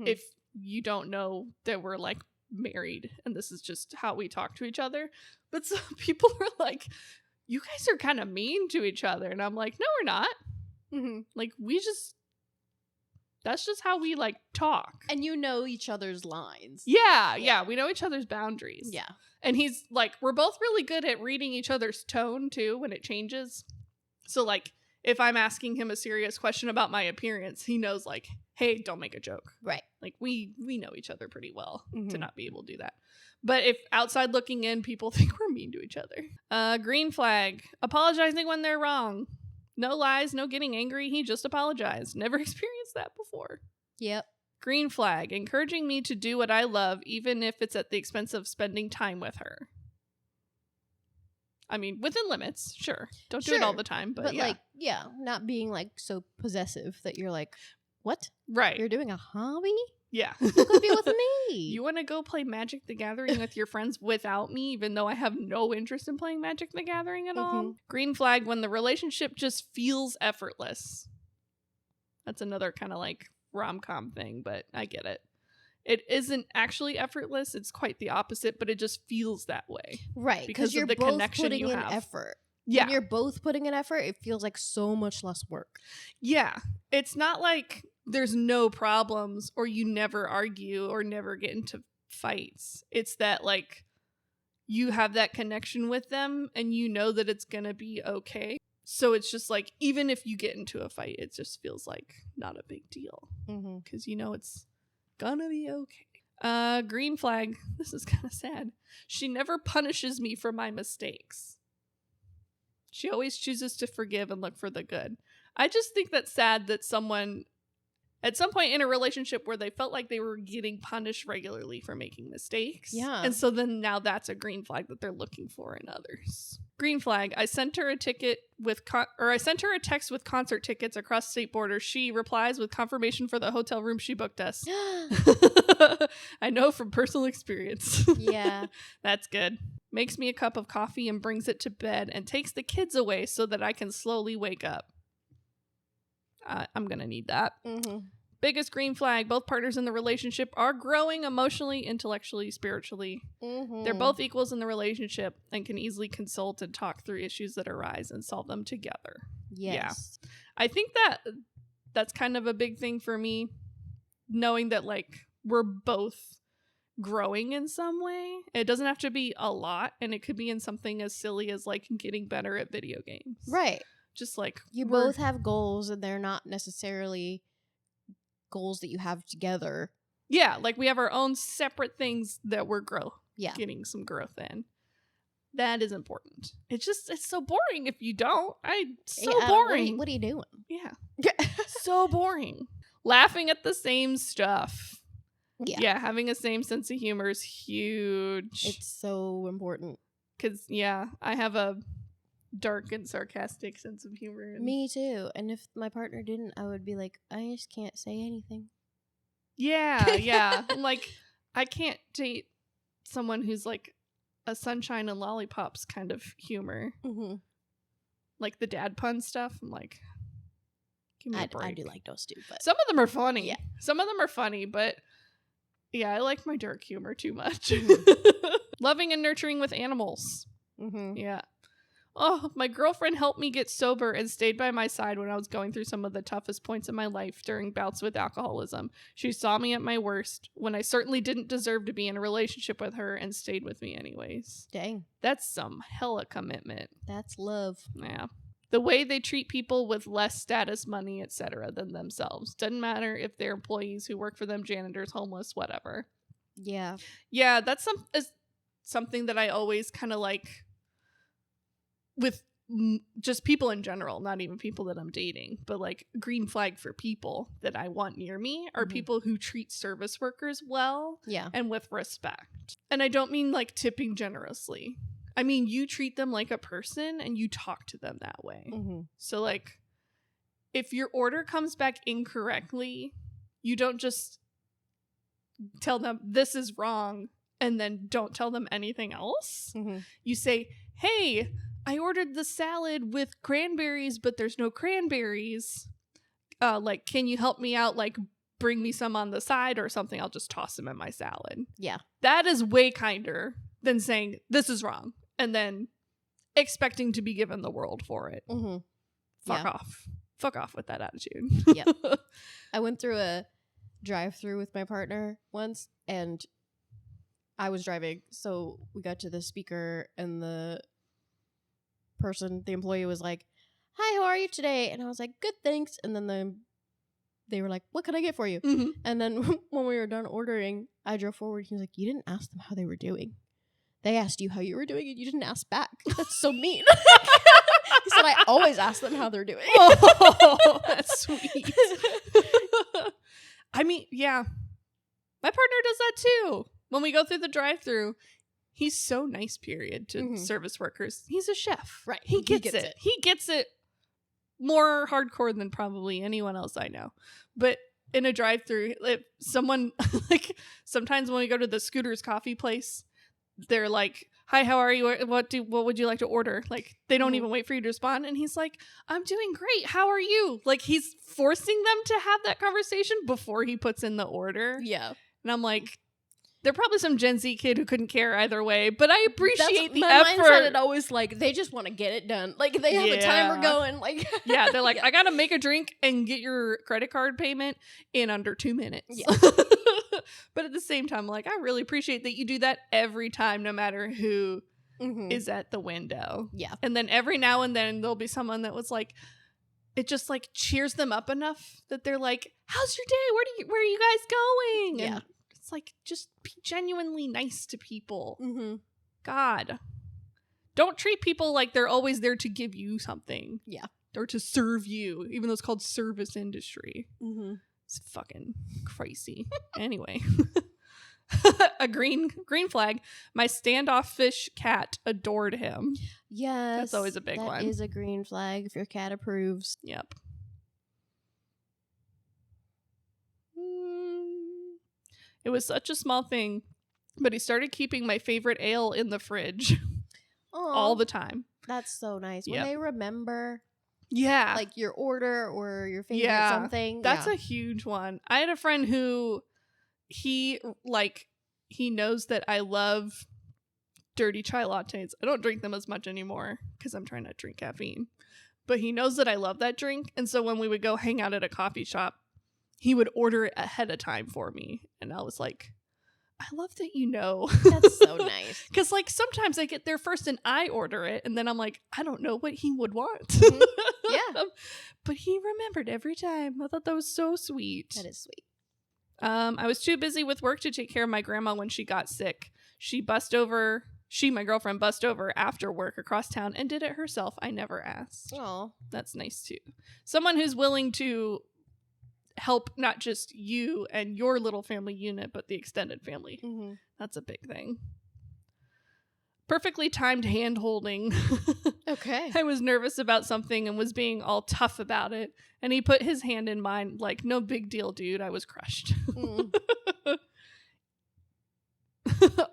if you don't know that we're like married and this is just how we talk to each other. But some people are like, you guys are kind of mean to each other, and I'm like, no, we're not. Like that's just how we like talk. And you know each other's lines. Yeah, we know each other's boundaries. Yeah. And he's like, we're both really good at reading each other's tone too when it changes. So like if I'm asking him a serious question about my appearance, he knows like, hey, don't make a joke. Right. Like we know each other pretty well to not be able to do that. But if outside looking in, people think we're mean to each other. Green flag, apologizing when they're wrong. No lies, no getting angry. He just apologized. Never experienced that before. Yep. Green flag, encouraging me to do what I love, even if it's at the expense of spending time with her. I mean, within limits, sure. Don't do it all the time, but yeah. Like, yeah, not being like so possessive that you're like, what? Right. You're doing a hobby? Yeah. You could be with me. You want to go play Magic the Gathering with your friends without me, even though I have no interest in playing Magic the Gathering at all? Green flag, when the relationship just feels effortless. That's another kind of like rom-com thing, but I get it. It isn't actually effortless. It's quite the opposite, but it just feels that way. Right. Because you're of the both connection putting you in have. effort. Yeah. When you're both putting in effort, it feels like so much less work. Yeah. It's not like there's no problems or you never argue or never get into fights. It's that like you have that connection with them and you know that it's going to be okay. So it's just like, even if you get into a fight, it just feels like not a big deal because you know it's gonna be okay. Green flag. This is kind of sad. She never punishes me for my mistakes. She always chooses to forgive and look for the good. I just think that's sad that someone at some point in a relationship where they felt like they were getting punished regularly for making mistakes. Yeah. And so then now that's a green flag that they're looking for in others. Green flag. I sent her a text with concert tickets across state borders. She replies with confirmation for the hotel room she booked us. I know from personal experience. Yeah. That's good. Makes me a cup of coffee and brings it to bed and takes the kids away so that I can slowly wake up. I'm going to need that. Biggest green flag. Both partners in the relationship are growing emotionally, intellectually, spiritually. They're both equals in the relationship and can easily consult and talk through issues that arise and solve them together. Yes. Yeah. I think that's kind of a big thing for me, knowing that like we're both growing in some way. It doesn't have to be a lot, and it could be in something as silly as like getting better at video games. Right. Just like you both have goals and they're not necessarily goals that you have together. Yeah, like we have our own separate things that we're getting some growth in. That is important. It's so boring if you don't. Boring. What are you doing? Yeah. So boring. Laughing at the same stuff. Yeah, having a same sense of humor is huge. It's so important. Because, yeah, I have a dark and sarcastic sense of humor. Me too. And if my partner didn't, I would be like, I just can't say anything. Yeah. Like, I can't date someone who's like a sunshine and lollipops kind of humor. Like the dad pun stuff. I'm like, give me a break. I do like those too, but some of them are funny. Yeah. Some of them are funny, but yeah, I like my dark humor too much. Loving and nurturing with animals. Yeah. Oh, my girlfriend helped me get sober and stayed by my side when I was going through some of the toughest points in my life during bouts with alcoholism. She saw me at my worst when I certainly didn't deserve to be in a relationship with her and stayed with me anyways. Dang. That's some hella commitment. That's love. Yeah. The way they treat people with less status, money, etc. than themselves. Doesn't matter if they're employees who work for them, janitors, homeless, whatever. Yeah. Yeah, that's something that I always kind of like with just people in general, not even people that I'm dating, but like green flag for people that I want near me are people who treat service workers well and with respect. And I don't mean like tipping generously. I mean, you treat them like a person and you talk to them that way. So like if your order comes back incorrectly, you don't just tell them this is wrong and then don't tell them anything else. You say, hey, I ordered the salad with cranberries, but there's no cranberries. Like, can you help me out? Like, bring me some on the side or something. I'll just toss them in my salad. Yeah. That is way kinder than saying, this is wrong. And then expecting to be given the world for it. Fuck off. Fuck off with that attitude. I went through a drive-through with my partner once, and I was driving. So we got to the speaker, and the employee was like, hi, how are you today? And I was like, good, thanks. And then they were like, what can I get for you? And then when we were done ordering, I drove forward. He was like, you didn't ask them how they were doing. They asked you how you were doing and you didn't ask back. That's so mean. He said, I always ask them how they're doing. Oh, that's sweet. I mean, yeah. My partner does that too. When we go through the drive-thru, he's so nice, period, to service workers. He's a chef. Right. He gets it. He gets it more hardcore than probably anyone else I know. But in a drive-thru, if someone, like, sometimes when we go to the Scooter's coffee place, they're like, hi, how are you? What would you like to order? Like, they don't even wait for you to respond. And he's like, I'm doing great. How are you? Like, he's forcing them to have that conversation before he puts in the order. Yeah. And I'm like, they're probably some Gen Z kid who couldn't care either way, but I appreciate the effort. My mindset had always like, they just want to get it done. Like, they have a timer going. Like, yeah, they're like, I gotta make a drink and get your credit card payment in under 2 minutes. Yeah. But at the same time, like, I really appreciate that you do that every time, no matter who is at the window. Yeah. And then every now and then there'll be someone that was like, it just like cheers them up enough that they're like, how's your day? Where are you guys going? Yeah. And it's like, just be genuinely nice to people. God. Don't treat people like they're always there to give you something. Yeah. Or to serve you, even though it's called service industry. It's fucking crazy. Anyway. A green flag. My standoffish cat adored him. Yes. That's always a big one. That is a green flag if your cat approves. Yep. It was such a small thing, but he started keeping my favorite ale in the fridge all the time. That's so nice. When they remember... Yeah. Like your order or your favorite something. That's a huge one. I had a friend who he knows that I love dirty chai lattes. I don't drink them as much anymore because I'm trying to drink caffeine. But he knows that I love that drink. And so when we would go hang out at a coffee shop, he would order it ahead of time for me. And I was like, I love that you know. That's so nice. Because like sometimes I get there first and I order it. And then I'm like, I don't know what he would want. Yeah. But he remembered every time. I thought that was so sweet. That is sweet. I was too busy with work to take care of my grandma when she got sick. My girlfriend, bust over after work across town and did it herself. I never asked. Oh, that's nice too. Someone who's willing to help not just you and your little family unit, but the extended family. That's a big thing. Perfectly timed hand holding. Okay. I was nervous about something and was being all tough about it. And he put his hand in mine like, no big deal, dude. I was crushed.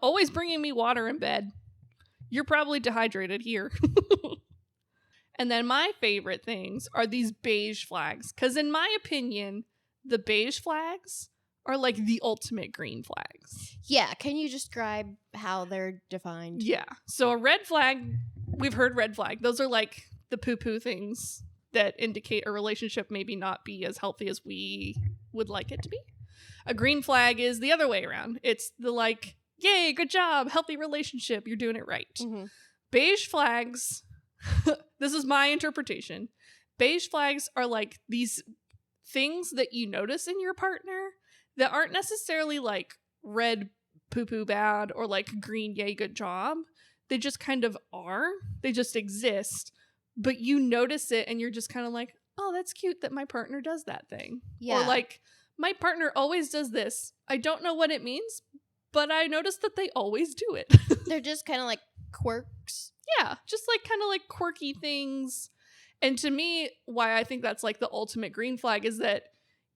Always bringing me water in bed. You're probably dehydrated here. And then my favorite things are these beige flags. Because in my opinion, the beige flags are like the ultimate green flags. Yeah. Can you describe how they're defined? Yeah. So a red flag, we've heard red flag. Those are like the poo-poo things that indicate a relationship maybe not be as healthy as we would like it to be. A green flag is the other way around. It's the like, yay, good job, healthy relationship, you're doing it right. Beige flags this is my interpretation. Beige flags are like these things that you notice in your partner that aren't necessarily like red poo-poo bad or like green yay good job. They just kind of are. They just exist. But you notice it and you're just kind of like, oh, that's cute that my partner does that thing. Yeah. Or like, my partner always does this. I don't know what it means, but I noticed that they always do it. They're just kind of like quirks. Yeah, just like kind of like quirky things. And to me, why I think that's like the ultimate green flag is that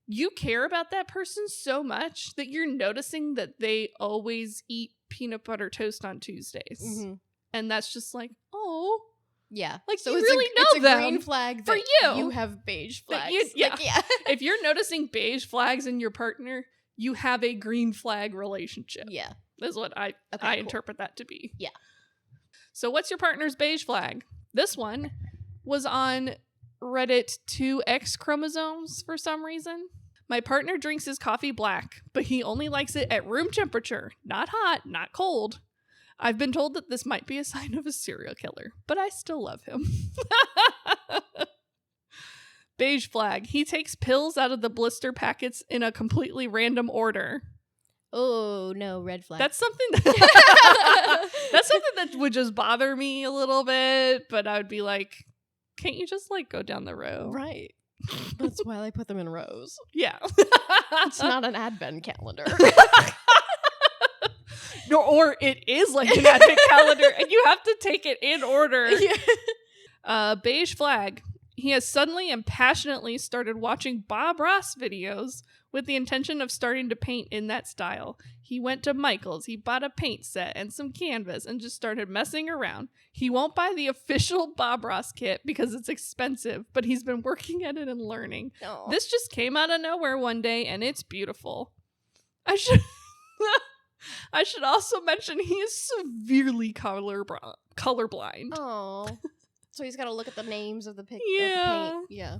you care about that person so much that you're noticing that they always eat peanut butter toast on Tuesdays. Mm-hmm. And that's just like, oh. Yeah. Like, so you it's really know it's a them green flag for that you. You have beige flags. Yeah. Like, yeah. If you're noticing beige flags in your partner, you have a green flag relationship. Yeah. That's what I Cool. interpret that to be. Yeah. So what's your partner's beige flag? This one was on Reddit 2X chromosomes for some reason. My partner drinks his coffee black, but he only likes it at room temperature. Not hot, not cold. I've been told that this might be a sign of a serial killer, but I still love him. Beige flag. He takes pills out of the blister packets in a completely random order. Oh, no, red flag. That's something that would just bother me a little bit, but I would be like, can't you just like go down the row? Right. That's why they put them in rows. Yeah. It's not an advent calendar. No, or it is like an advent calendar and you have to take it in order. Yeah. Beige flag. He has suddenly and passionately started watching Bob Ross videos with the intention of starting to paint in that style. He went to Michael's, he bought a paint set and some canvas and just started messing around. He won't buy the official Bob Ross kit because it's expensive, but he's been working at it and learning. Aww. This just came out of nowhere one day and it's beautiful. I should also mention he is severely colorblind. Oh. So he's got to look at the names of the paint. Yeah.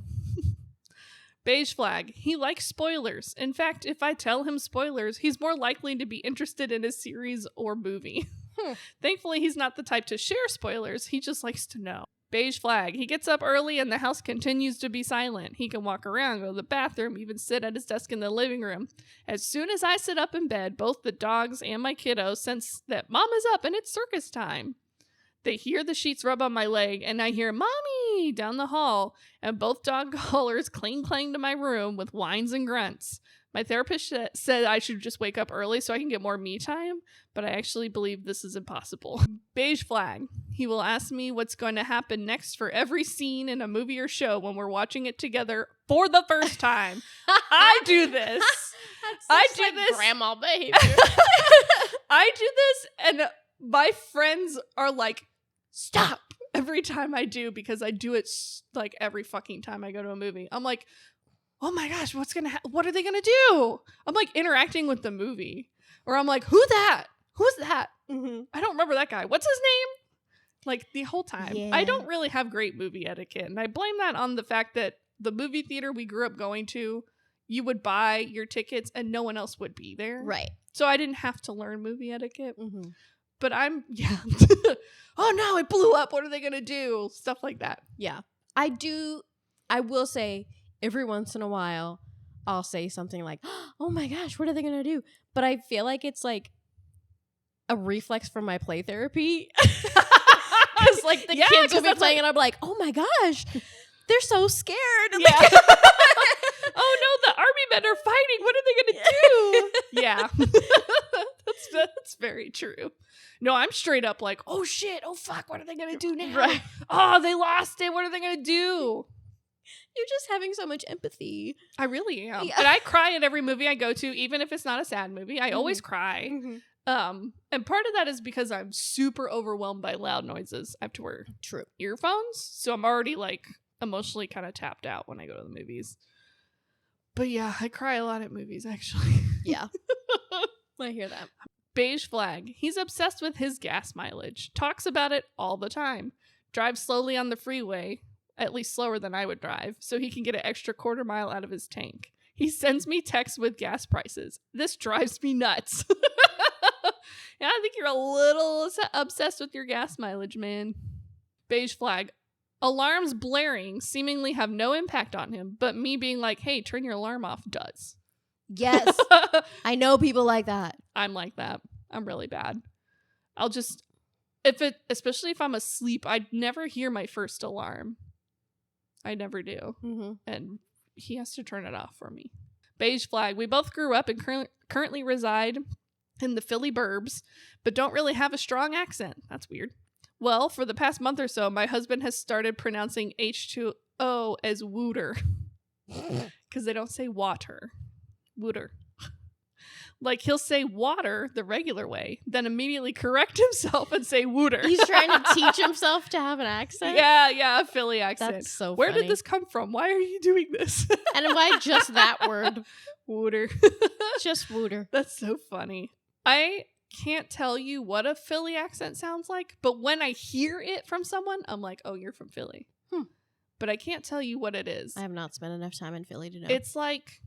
Beige flag. He likes spoilers. In fact, if I tell him spoilers, he's more likely to be interested in a series or movie. Thankfully, he's not the type to share spoilers. He just likes to know. Beige flag. He gets up early and the house continues to be silent. He can walk around, go to the bathroom, even sit at his desk in the living room. As soon as I sit up in bed, both the dogs and my kiddo sense that mom is up and it's circus time. They hear the sheets rub on my leg, and I hear "Mommy" down the hall, and both dog collars clang to my room with whines and grunts. My therapist said I should just wake up early so I can get more me time, but I actually believe this is impossible. Beige flag. He will ask me what's going to happen next for every scene in a movie or show when we're watching it together for the first time. I do this. I do this. Grandma behavior. I do this, and my friends are like, stop every time I do, because I do it like every fucking time I go to a movie. I'm like, oh my gosh, what are they gonna do? I'm like interacting with the movie, or I'm like, who's that? Mm-hmm. I don't remember that guy. What's his name? Like the whole time. Yeah. I don't really have great movie etiquette, and I blame that on the fact that the movie theater we grew up going to, you would buy your tickets and no one else would be there. Right. So I didn't have to learn movie etiquette. Mm-hmm. But oh no, it blew up. What are they going to do? Stuff like that. Yeah. I will say every once in a while, I'll say something like, oh my gosh, what are they going to do? But I feel like it's like a reflex from my play therapy. Because like the kids will be playing and I'm like, oh my gosh, they're so scared. And yeah. Oh no, the army men are fighting. What are they going to do? Yeah. That's very true. No, I'm straight up like, oh shit, oh fuck, what are they gonna do now? Right. Oh, they lost it. What are they gonna do? You're just having so much empathy. I really am. Yeah. And I cry at every movie I go to, even if it's not a sad movie. I always cry. Mm-hmm. And part of that is because I'm super overwhelmed by loud noises. I have to wear earphones, so I'm already like emotionally kind of tapped out when I go to the movies. But yeah, I cry a lot at movies actually. Yeah. I hear that. Beige flag. He's obsessed with his gas mileage. Talks about it all the time. Drives slowly on the freeway, at least slower than I would drive, so he can get an extra quarter mile out of his tank. He sends me texts with gas prices. This drives me nuts. Yeah, I think you're a little obsessed with your gas mileage, man. Beige flag. Alarms blaring seemingly have no impact on him, but me being like, hey, turn your alarm off does. Yes. I know people like that. I'm like that. I'm really bad. I'll just, especially if I'm asleep, I'd never hear my first alarm. I never do. Mm-hmm. And he has to turn it off for me. Beige flag. We both grew up and currently reside in the Philly burbs, but don't really have a strong accent. That's weird. Well, for the past month or so, my husband has started pronouncing H2O as wooter. Because they don't say water. Wooter. Like, he'll say water the regular way, then immediately correct himself and say wooter. He's trying to teach himself to have an accent? Yeah, a Philly accent. That's so Where funny. did this come from? Why are you doing this? And why just that word? Wooter. Just wooter. That's so funny. I can't tell you what a Philly accent sounds like, but when I hear it from someone, I'm like, oh, you're from Philly. But I can't tell you what it is. I have not spent enough time in Philly to know. It's like,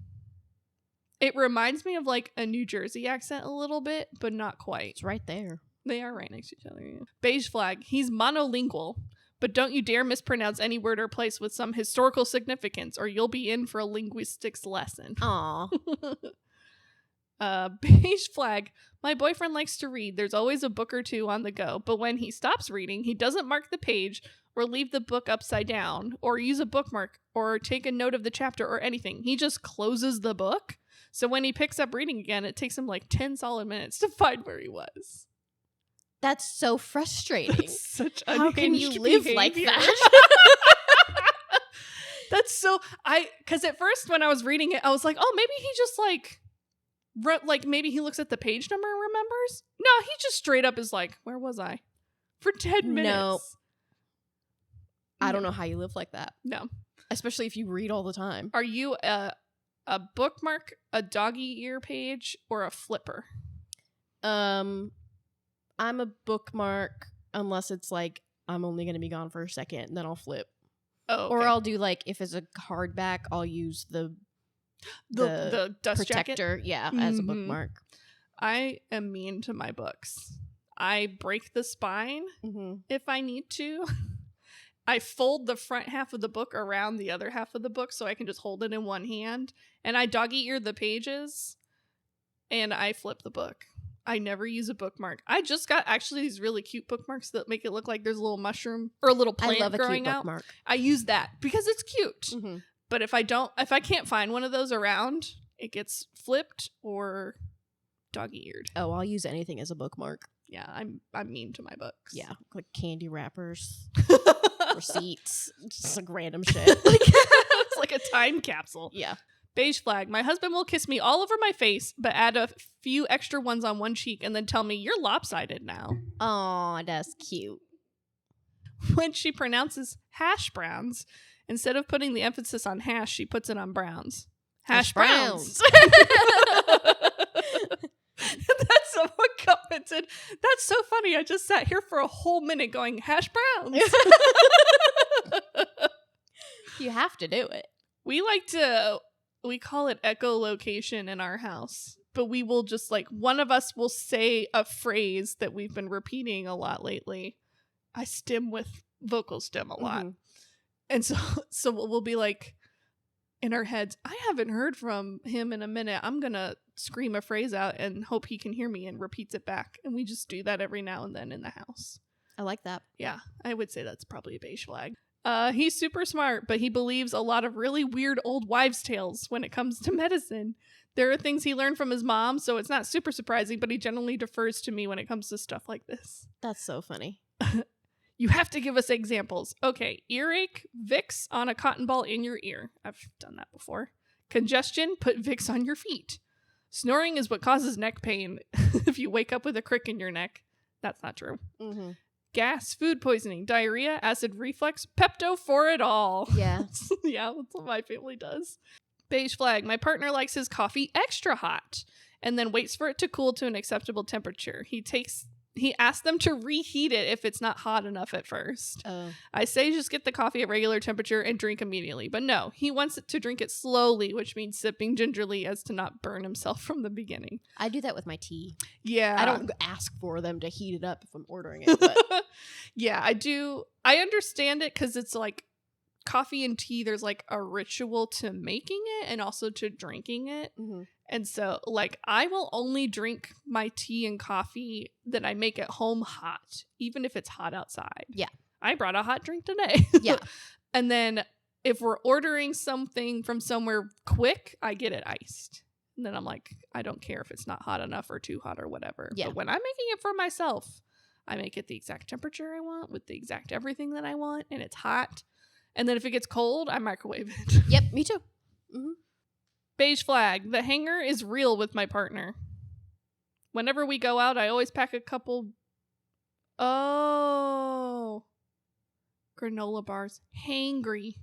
it reminds me of like a New Jersey accent a little bit, but not quite. It's right there. They are right next to each other. Yeah. Beige flag. He's monolingual, but don't you dare mispronounce any word or place with some historical significance, or you'll be in for a linguistics lesson. Aw. Beige flag. My boyfriend likes to read. There's always a book or two on the go, but when he stops reading, he doesn't mark the page or leave the book upside down or use a bookmark or take a note of the chapter or anything. He just closes the book. So when he picks up reading again, it takes him like 10 solid minutes to find where he was. That's so frustrating. That's such How can you live like behavior. that? That's so, because at first when I was reading it, I was like, oh, maybe he just like maybe he looks at the page number and remembers. No, he just straight up is like, where was I? For 10 minutes. No. I don't know how you live like that. No. Especially if you read all the time. Are you a bookmark, a doggy ear page, or a flipper? I'm a bookmark unless it's like I'm only going to be gone for a second and then I'll flip. Oh, okay. Or I'll do like if it's a hardback, I'll use the dust protector, jacket? as a bookmark. I am mean to my books. I break the spine if I need to. I fold the front half of the book around the other half of the book so I can just hold it in one hand. And I doggy ear the pages and I flip the book. I never use a bookmark. I just got actually these really cute bookmarks that make it look like there's a little mushroom or a little plant I love a growing cute out. bookmark. I use that because it's cute. But if I can't find one of those around, it gets flipped or doggy-eared. Oh, I'll use anything as a bookmark. Yeah, I'm mean to my books. Yeah, like candy wrappers, receipts, just like random shit. It's like a time capsule. Yeah. Beige flag. My husband will kiss me all over my face, but add a few extra ones on one cheek and then tell me, you're lopsided now. Aw, that's cute. When she pronounces hash browns, instead of putting the emphasis on hash, she puts it on browns. Hash browns. That's someone commented. That's so funny. I just sat here for a whole minute going, hash browns. You have to do it. We call it echolocation in our house, but we will just like, one of us will say a phrase that we've been repeating a lot lately. I stim with vocal stim a lot. And so we'll be like in our heads, I haven't heard from him in a minute. I'm going to scream a phrase out and hope he can hear me and repeats it back. And we just do that every now and then in the house. I like that. Yeah, I would say that's probably a beige flag. He's super smart, but he believes a lot of really weird old wives' tales when it comes to medicine. There are things he learned from his mom, so it's not super surprising, but he generally defers to me when it comes to stuff like this. That's so funny. You have to give us examples. Okay, earache, Vicks on a cotton ball in your ear. I've done that before. Congestion, put Vicks on your feet. Snoring is what causes neck pain if you wake up with a crick in your neck. That's not true. Gas, food poisoning, diarrhea, acid reflux, Pepto for it all. Yeah. Yeah, that's what my family does. Beige flag. My partner likes his coffee extra hot and then waits for it to cool to an acceptable temperature. He He asked them to reheat it if it's not hot enough at first. Oh. I say just get the coffee at regular temperature and drink immediately. But no, he wants to drink it slowly, which means sipping gingerly as to not burn himself from the beginning. I do that with my tea. Yeah. I don't ask for them to heat it up if I'm ordering it. But yeah, I do. I understand it because it's like coffee and tea. There's like a ritual to making it and also to drinking it. mm-hmm. And so, like, I will only drink my tea and coffee that I make at home hot, even if it's hot outside. Yeah. I brought a hot drink today. Yeah. And then if we're ordering something from somewhere quick, I get it iced. And then I'm like, I don't care if it's not hot enough or too hot or whatever. Yeah. But when I'm making it for myself, I make it the exact temperature I want with the exact everything that I want. And it's hot. And then if it gets cold, I microwave it. Yep, me too. Mm-hmm. Beige flag. The hanger is real with my partner. Whenever we go out, I always pack a couple. Oh. Granola bars. Hangry.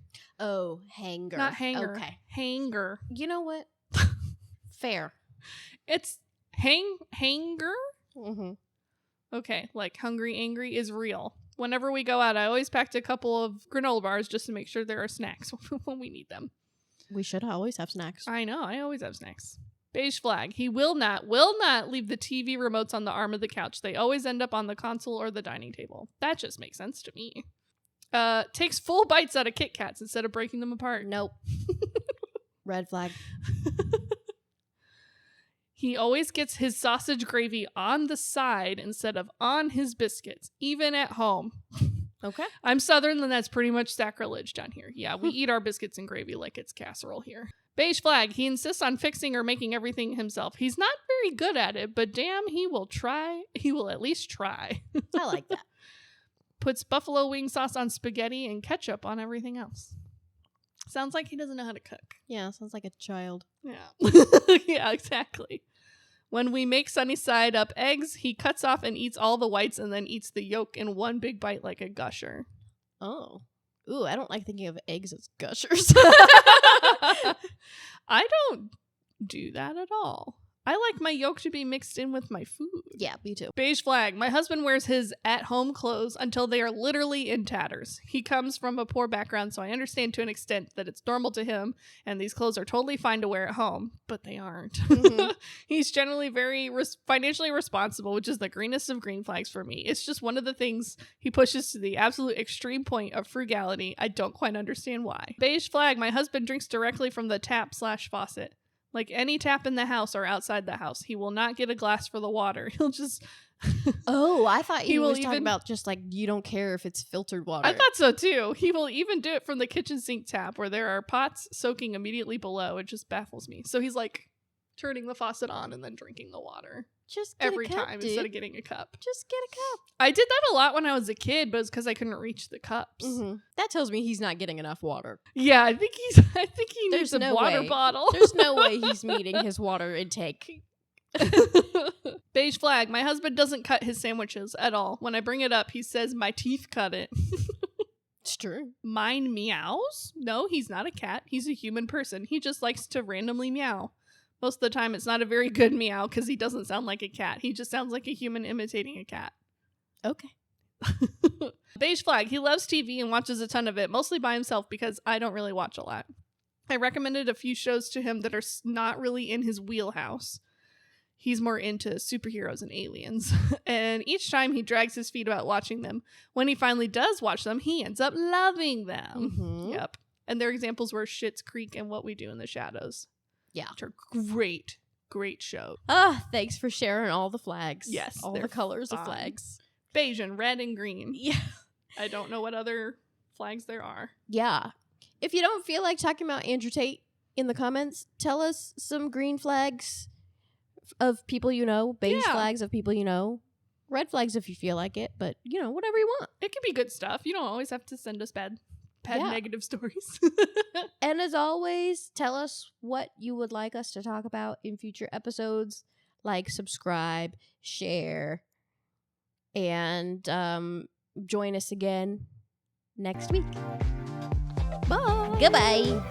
Oh, hanger. Not hanger. Okay. Hanger. You know what? Fair. It's hanger? Mm-hmm. Okay, like hungry, angry is real. Whenever we go out, I always packed a couple of granola bars just to make sure there are snacks when we need them. We should always have snacks. I know, I always have snacks. Beige flag. He will not leave the TV remotes on the arm of the couch. They always end up on the console or the dining table. That just makes sense to me. Takes full bites out of Kit Kats instead of breaking them apart. Nope. Red flag. He always gets his sausage gravy on the side instead of on his biscuits, even at home. Okay. I'm Southern, and that's pretty much sacrilege down here. Yeah, we eat our biscuits and gravy like it's casserole here. Beige flag. He insists on fixing or making everything himself. He's not very good at it, but damn, he will try. He will at least try. I like that. Puts buffalo wing sauce on spaghetti and ketchup on everything else. Sounds like he doesn't know how to cook. Yeah, sounds like a child. Yeah. Yeah, exactly. When we make sunny side up eggs, he cuts off and eats all the whites and then eats the yolk in one big bite like a gusher. Oh. Ooh, I don't like thinking of eggs as gushers. I don't do that at all. I like my yolk to be mixed in with my food. Yeah, me too. Beige flag. My husband wears his at-home clothes until they are literally in tatters. He comes from a poor background, so I understand to an extent that it's normal to him, and these clothes are totally fine to wear at home, but they aren't. Mm-hmm. He's generally very financially responsible, which is the greenest of green flags for me. It's just one of the things he pushes to the absolute extreme point of frugality. I don't quite understand why. Beige flag. My husband drinks directly from the tap/faucet. Like any tap in the house or outside the house. He will not get a glass for the water. He'll just... Oh, I thought he was talking even... about just like, you don't care if it's filtered water. I thought so too. He will even do it from the kitchen sink tap where there are pots soaking immediately below. It just baffles me. So he's like turning the faucet on and then drinking the water. Just get every a cup, time dude. instead of getting a cup. Just get a cup. I did that a lot when I was a kid, but it's because I couldn't reach the cups. Mm-hmm. That tells me he's not getting enough water. Yeah, I think he needs a water bottle. There's no way he's meeting his water intake. Beige flag. My husband doesn't cut his sandwiches at all. When I bring it up, he says my teeth cut it. It's true. Mine meows? No, he's not a cat. He's a human person. He just likes to randomly meow. Most of the time, it's not a very good meow because he doesn't sound like a cat. He just sounds like a human imitating a cat. Okay. Beige flag. He loves TV and watches a ton of it, mostly by himself because I don't really watch a lot. I recommended a few shows to him that are not really in his wheelhouse. He's more into superheroes and aliens. And each time he drags his feet about watching them. When he finally does watch them, he ends up loving them. Mm-hmm. Yep. And their examples were Schitt's Creek and What We Do in the Shadows. Yeah. Which are great, great shows. Thanks for sharing all the flags. Yes. All the colors of flags. Beige and red and green. Yeah. I don't know what other flags there are. Yeah. If you don't feel like talking about Andrew Tate in the comments, tell us some green flags of people you know, beige flags of people you know, red flags if you feel like it, but, you know, whatever you want. It can be good stuff. You don't always have to send us bad negative stories. And as always, tell us what you would like us to talk about in future episodes. Like, subscribe, share, and join us again next week. Bye. Goodbye.